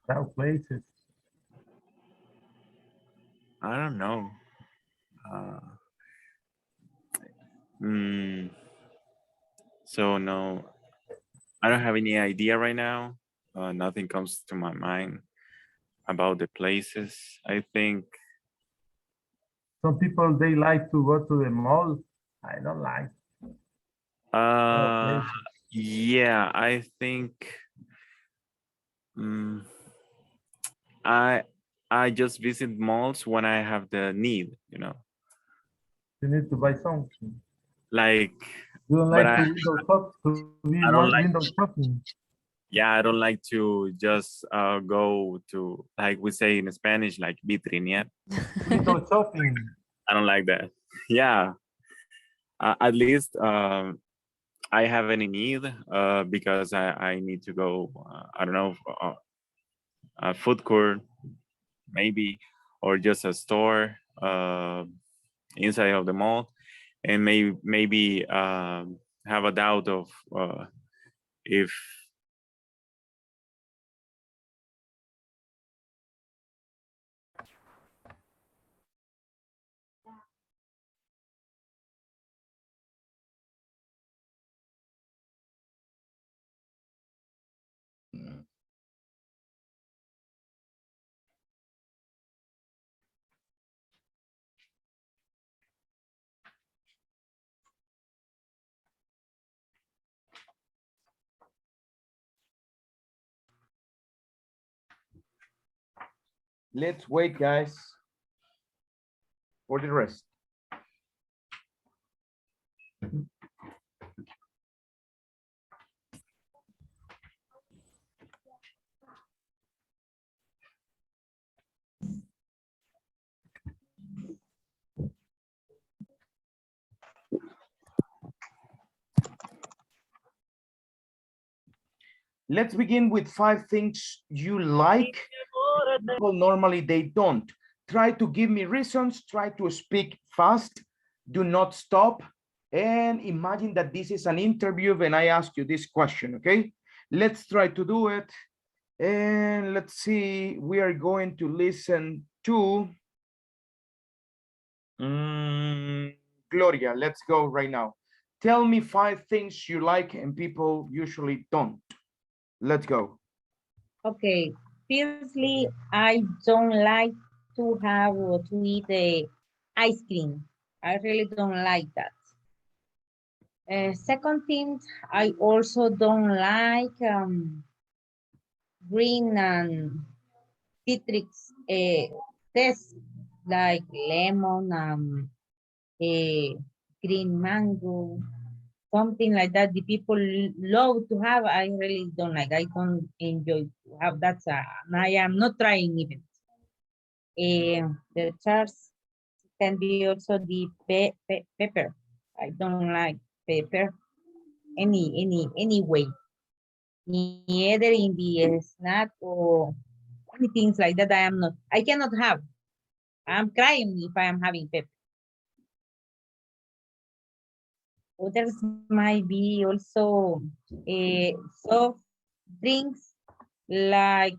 crowd places. I don't know. So no, I don't have any idea right now. Nothing comes to my mind about the places. I think Some people, they like to go to the mall. I don't like. Uh, places. yeah, I think I just visit malls when I have the need, you know, You need to buy something. like, You don't but like to window shop, to be I don't like, window shopping. yeah, I don't like to just go to, like we say in Spanish, like vitrinear. Window shopping. I don't like that. Yeah, at least I have any need because I need to go, I don't know, a food court maybe, or just a store inside of the mall, and maybe have a doubt of if Let's wait, guys, for the rest. Let's begin with 5 things you like. People normally they don't. Try to give me reasons, try to speak fast, do not stop, and imagine that this is an interview when I ask you this question, okay? Let's try to do it. And let's see, we are going to listen to Gloria. Let's go right now. Tell me 5 things you like and people usually don't. Let's go. Okay, firstly, I don't like to have or to eat ice cream. I really don't like that. Second thing, I also don't like green and citrus taste like lemon, green mango, something like that. The people love to have. I really don't like. I don't enjoy to have that. And I am not trying even. The charts can be also the pepper. I don't like pepper any way. Neither in the snack or any things like that. I cannot have. I'm crying if I am having pepper. Others might be also soft drinks like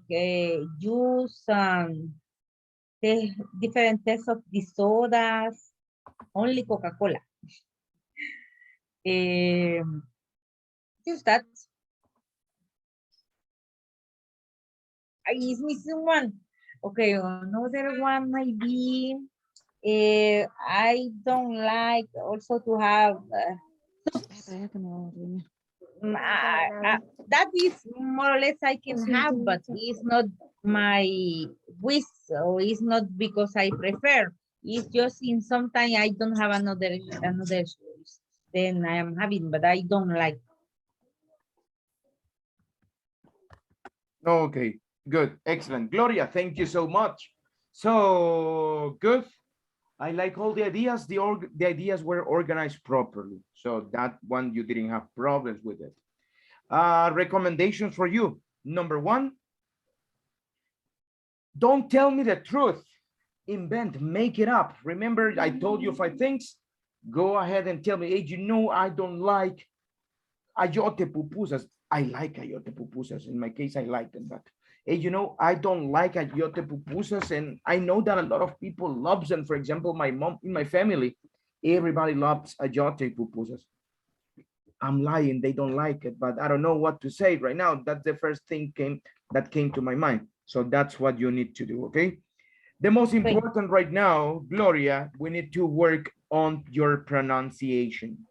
juice and the different types of the sodas, only Coca-Cola. Just that. I is missing one. Okay, another one might be I don't like also to have that is more or less I can have, but it's not my wish, or it's not because I prefer. It's just in sometimes I don't have another choice. Then I am having, but I don't like. Okay, good, excellent. Gloria, thank you so much. So good. I like all the ideas. The ideas were organized properly. So that one, you didn't have problems with it. Recommendations for you. Number one, don't tell me the truth. Invent, make it up. Remember, I told you 5 things. Go ahead and tell me, hey, you know, I don't like ayote pupusas. I like ayote pupusas. In my case, I like them, but hey, you know, I don't like ayote pupusas, and I know that a lot of people loves them. For example, my mom, in my family, everybody loves ayote pupusas. I'm lying, they don't like it, but I don't know what to say right now. That's the first thing that came to my mind. So that's what you need to do, okay? The most important right now, Gloria, we need to work on your pronunciation.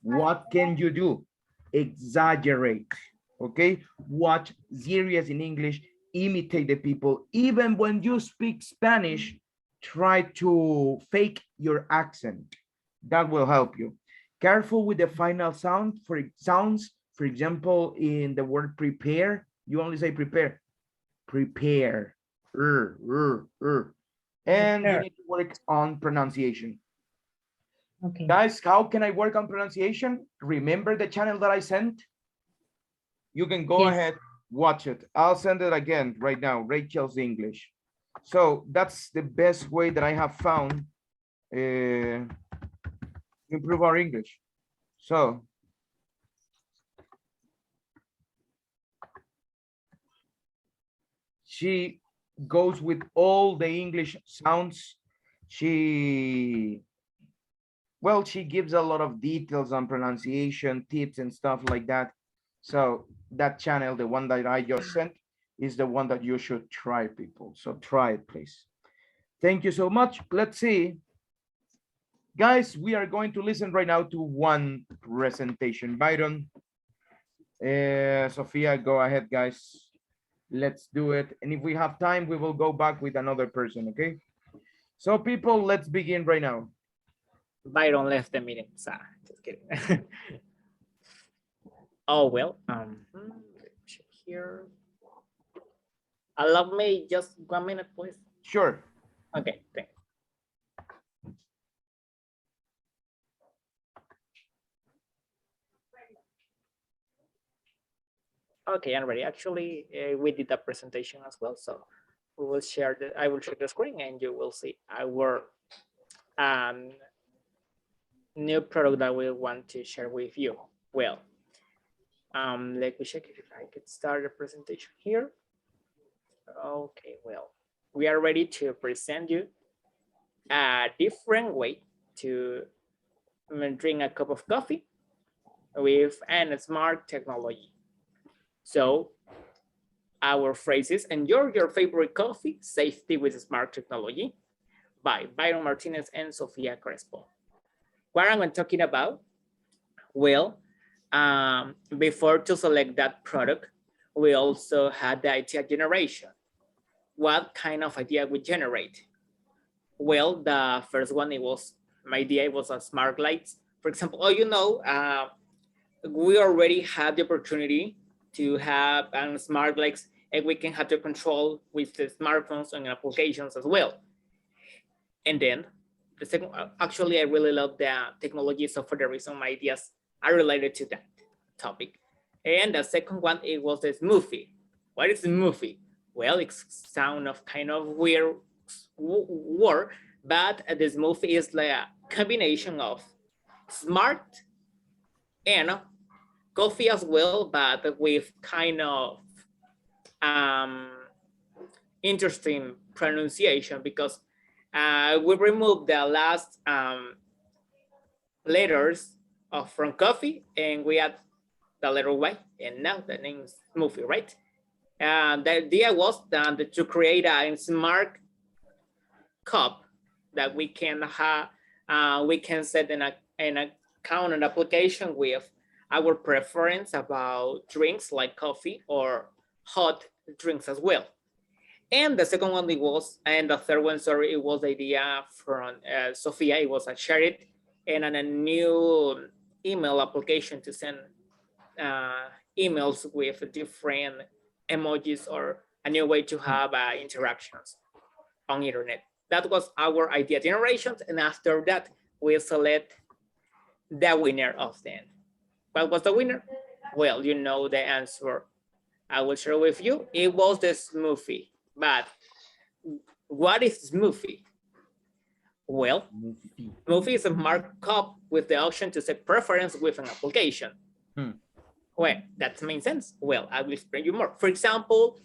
What can you do? Exaggerate, okay? Watch series in English, imitate the people. Even when you speak Spanish, try to fake your accent. That will help you. Careful with the final sound for sounds. For example, in the word prepare, you only say prepare. Prepare. And you need to work on pronunciation. Okay. Guys, how can I work on pronunciation? Remember the channel that I sent? You can go ahead, watch it. I'll send it again right now, Rachel's English. So that's the best way that I have found to improve our English. So she goes with all the English sounds. She gives a lot of details on pronunciation, tips and stuff like that. So that channel, the one that I just sent, is the one that you should try, people. So try it, please. Thank you so much. Let's see. Guys, we are going to listen right now to one presentation. Byron, Sophia, go ahead, guys. Let's do it. And if we have time, we will go back with another person, okay? So people, let's begin right now. Byron left the meeting, so just kidding. Oh, well, check here. Allow me just 1 minute, please. Sure. Okay, thanks. Okay, I'm ready. Actually, we did a presentation as well, so we will share I will share the screen and you will see our new product that we want to share with you. Well, let me check if I could start the presentation here. Okay, well, we are ready to present you a different way to drink a cup of coffee with a smart technology. So our phrases, enjoy your favorite coffee, safety with smart technology, by Byron Martinez and Sofia Crespo. What am I talking about? Well, before to select that product, we also had the idea generation. What kind of idea we generate? Well, the first one, my idea was a smart lights. For example, we already have the opportunity to have smart lights, and we can have the control with the smartphones and applications as well. And then the second, actually, I really love the technology. So for the reason my ideas are related to that topic. And the second one, it was a smoothie. What is a smoothie? Well, it sounds of kind of weird word, but the smoothie is like a combination of smart and coffee as well, but with kind of interesting pronunciation, because we removed the last letters from coffee and we add the letter Y, and now the name is smoothie, right? The idea was to create a smart cup that we can have, we can set an account and application with our preference about drinks like coffee or hot drinks as well. And the second one and the third one, sorry, it was the idea from Sophia. It was a share it and a new email application to send emails with different emojis or a new way to have interactions. on internet. That was our idea generations. And after that, we select the winner of them. What was the winner? Well, you know the answer. I will share with you. It was the smoothie. But what is smoothie? Well, smoothie is a markup with the option to set preference with an application. Well, that makes sense. Well, I will explain you more. For example,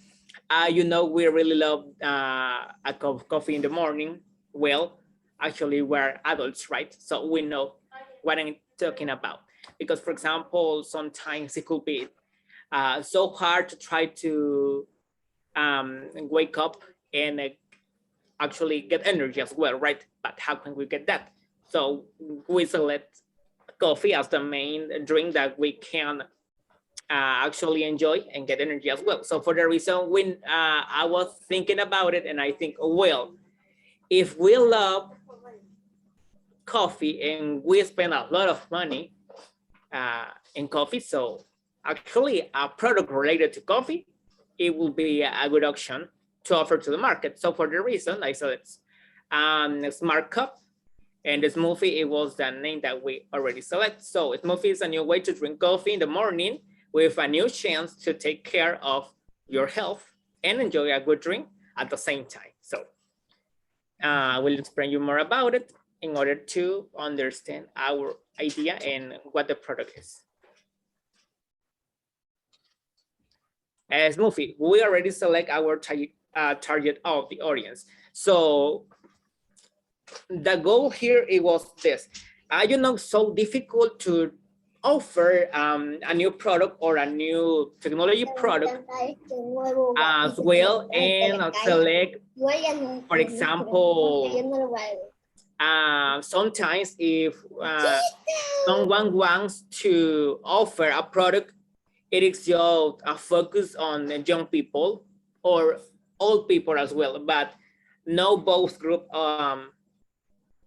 you know, we really love a cup of coffee in the morning. Well, actually, we're adults, right? So we know what I'm talking about. Because, for example, sometimes it could be so hard to try to wake up and actually get energy as well, right? But how can we get that? So we select coffee as the main drink that we can actually enjoy and get energy as well. So for the reason when I was thinking about it, and I think, well, if we love coffee and we spend a lot of money in coffee, so actually a product related to coffee, it will be a good option to offer to the market. So for the reason I select Smart Cup, and the smoothie, it was the name that we already select. So smoothie is a new way to drink coffee in the morning with a new chance to take care of your health and enjoy a good drink at the same time. So I will explain you more about it in order to understand our idea and what the product is. As smoothie, we already select our target of the audience. So the goal here, it was this. You know, so difficult to offer a new product or a new technology product as well, and select, for example, sometimes if someone wants to offer a product, it is just a focus on young people or old people as well, but no both group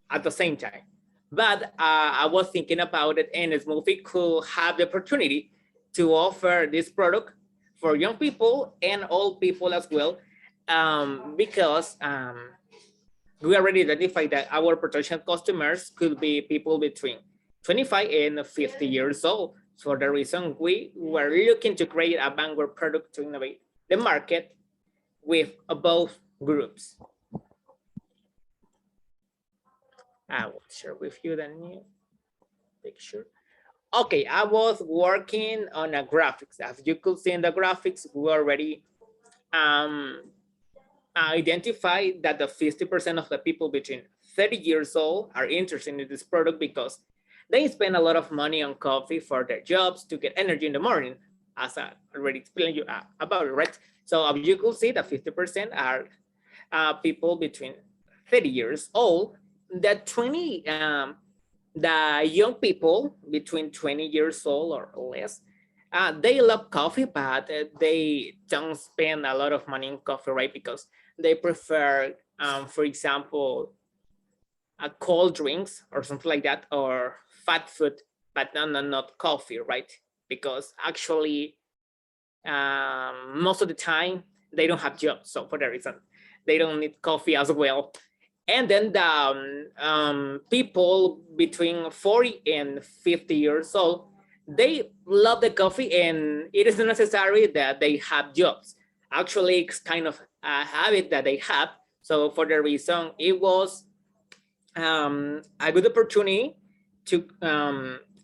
at the same time. But I was thinking about it, and Smoothie could have the opportunity to offer this product for young people and old people as well, because we already identified that our potential customers could be people between 25 and 50 years old. For the reason we were looking to create a vanguard product to innovate the market with both groups. I will share with you the new picture. Okay, I was working on a graphics. As you could see in the graphics, we already identified that the 50% of the people between 30 years old are interested in this product because they spend a lot of money on coffee for their jobs to get energy in the morning, as I already explained you about it, right? So you could see that 50% are people between 30 years old. The young people between 20 years old or less, they love coffee, but they don't spend a lot of money in coffee, right? Because they prefer, for example, cold drinks or something like that, or fat food, but not coffee, right? Because actually, most of the time they don't have jobs, so for that reason, they don't need coffee as well. And then the people between 40 and 50 years old, they love the coffee, and it isn't necessary that they have jobs. Actually, it's kind of a habit that they have. So for the reason, it was a good opportunity to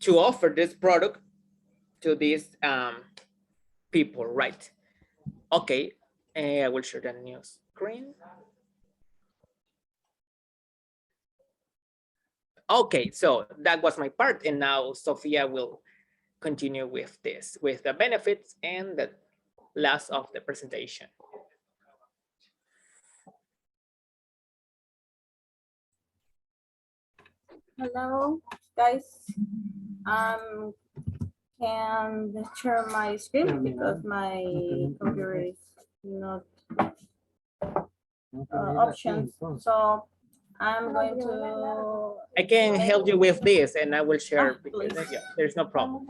offer this product to these people, right? Okay, I will share the new screen. Okay, so that was my part, and now Sophia will continue with this, with the benefits and the last of the presentation. Hello, guys. Can share my screen because my computer is not options. So I'm going to. I can help you with this, and I will share because yeah, there's no problem.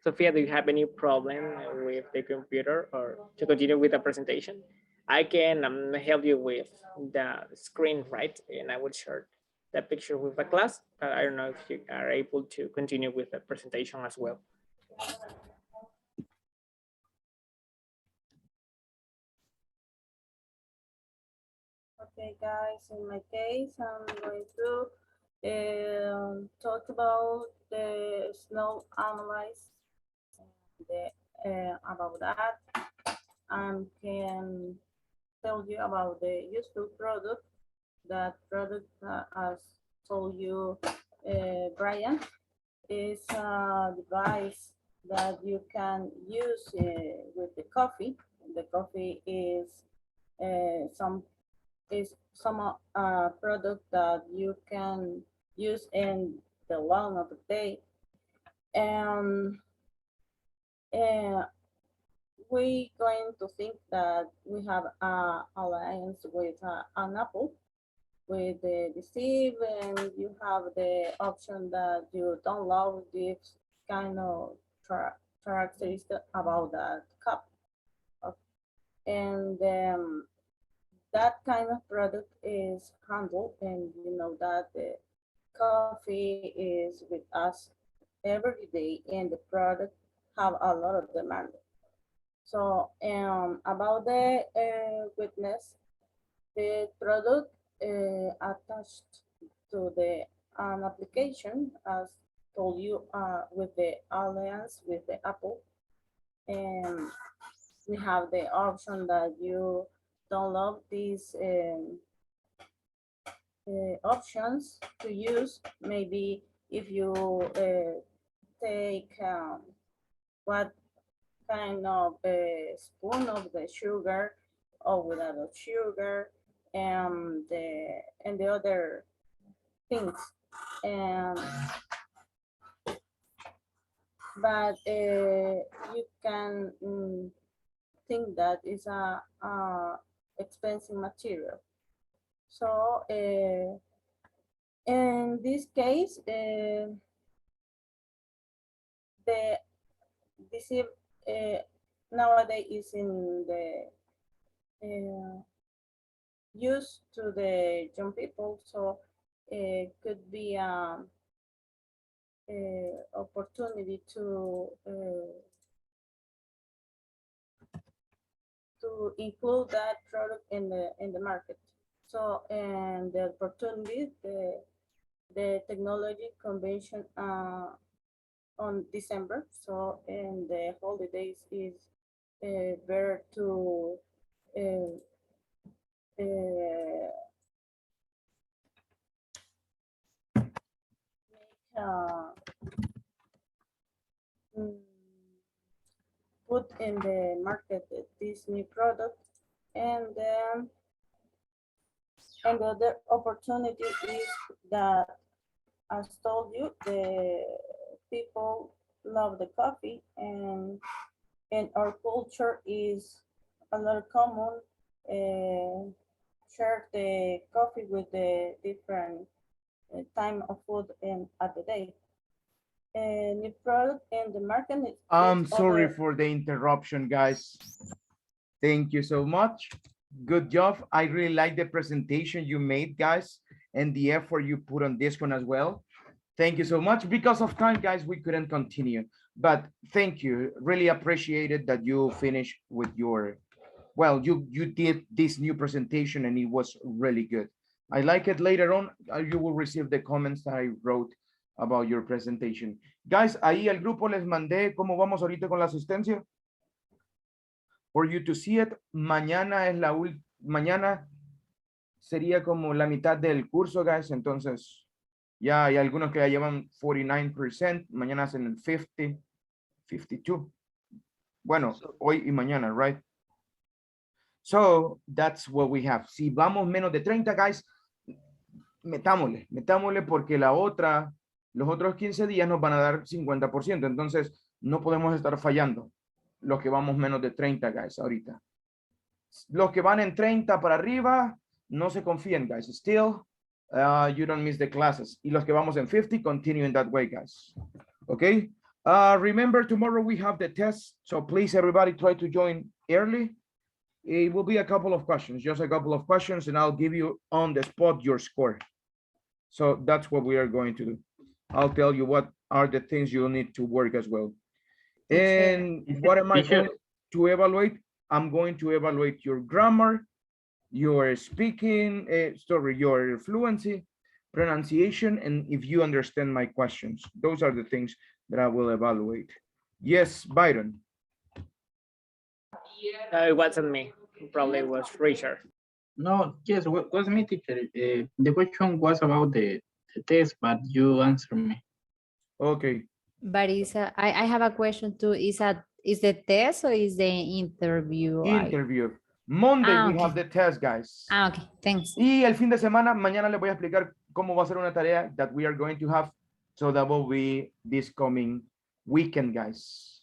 Sophia, do you have any problem with the computer or to continue with the presentation? I can help you with the screen, right? And I will share the picture with the class, but I don't know if you are able to continue with the presentation as well. Okay, guys, in my case, I'm going to talk about the snow analyze about that. And can tell you about the useful product. That product, as told you, Brian, is a device that you can use with the coffee. The coffee is some product that you can use in the long of the day. And we going to think that we have an alliance with an Apple with the Deceive, and you have the option that you download this kind of characteristic about that cup. And that kind of product is handled, and you know that the coffee is with us every day, and the product have a lot of demand. So about the witness, the product attached to the an application, as told you, with the alliance with the Apple, and we have the option that you download these options to use. Maybe if you take what kind of a spoon of the sugar or without sugar, and the other things, but you can think that is a expensive material. So in this case, the Deceive nowadays is in the used to the young people, so it could be an opportunity to include that product in the market. So, and the opportunity, the technology convention on December. So, and the holidays is better to put in the market this new product, and then and the other opportunity is that, as told you, the people love the coffee, and our culture is a lot common. Share the coffee with the different time of food at the day. And the product and the market. I'm sorry for the interruption, guys. Thank you so much. Good job. I really like the presentation you made, guys, and the effort you put on this one as well. Thank you so much. Because of time, guys, we couldn't continue, but thank you. Really appreciate it that you finished with your, well, you did this new presentation and it was really good. I like it. Later on, you will receive the comments that I wrote about your presentation. Guys, ahí al grupo les mandé cómo vamos ahorita con la asistencia. For you to see it, mañana es mañana sería como la mitad del curso, guys. Entonces, ya hay algunos que ya llevan 49%, mañana hacen el 50, 52. Bueno, hoy y mañana, right? So, that's what we have. Si vamos menos de 30, guys, metámosle porque los otros 15 días nos van a dar 50%. Entonces, no podemos estar fallando los que vamos menos de 30, guys, ahorita. Los que van en 30 para arriba, no se confíen, guys. Still, you don't miss the classes. Y los que vamos en 50, continue in that way, guys. Okay? Remember, tomorrow we have the test, so please, everybody, try to join early. It will be a couple of questions, just a couple of questions, and I'll give you on the spot your score. So that's what we are going to do. I'll tell you what are the things you'll need to work as well. And what am I going to evaluate? I'm going to evaluate your grammar, your speaking, your fluency, pronunciation, and if you understand my questions. Those are the things that I will evaluate. Yes, Byron. It wasn't me. It probably was Richard. No, yes, was me, teacher. The question was about the test, but you answered me. Okay. But I have a question too. Is the test or is the interview? Interview. Monday we okay. have the test, guys. Okay, thanks. Y el fin de semana, mañana les voy a explicar cómo va a ser una tarea that we are going to have. So that will be this coming weekend, guys.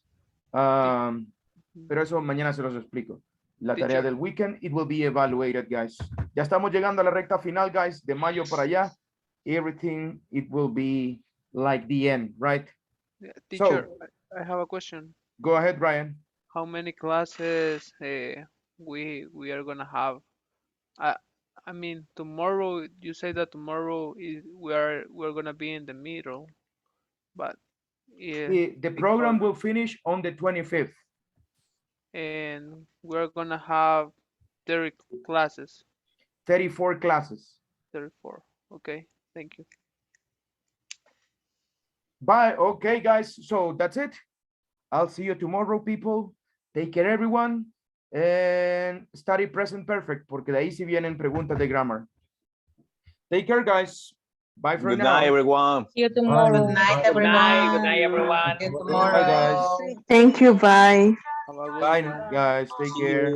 Pero eso mañana se los explico. La tarea del weekend, it will be evaluated, guys. Ya estamos llegando a la recta final, guys. De mayo para allá, everything, it will be like the end, right? Yeah, teacher, I have a question. Go ahead, Brian. How many classes we are gonna have? I mean, tomorrow you say that tomorrow we're gonna be in the middle, but yeah, The program will finish on the 25th. and we're gonna have 30 classes. 34 classes. 34. Okay, thank you. Bye. Okay, guys. So that's it. I'll see you tomorrow, people. Take care, everyone. And study present perfect, porque de ahí sí vienen preguntas de grammar. Take care, guys. Bye for Good now. night, everyone. See you tomorrow. Good night, everyone. Good night, everyone. See you Bye, guys. tomorrow. Thank you. Bye. Have a good Bye, one. guys. Take care.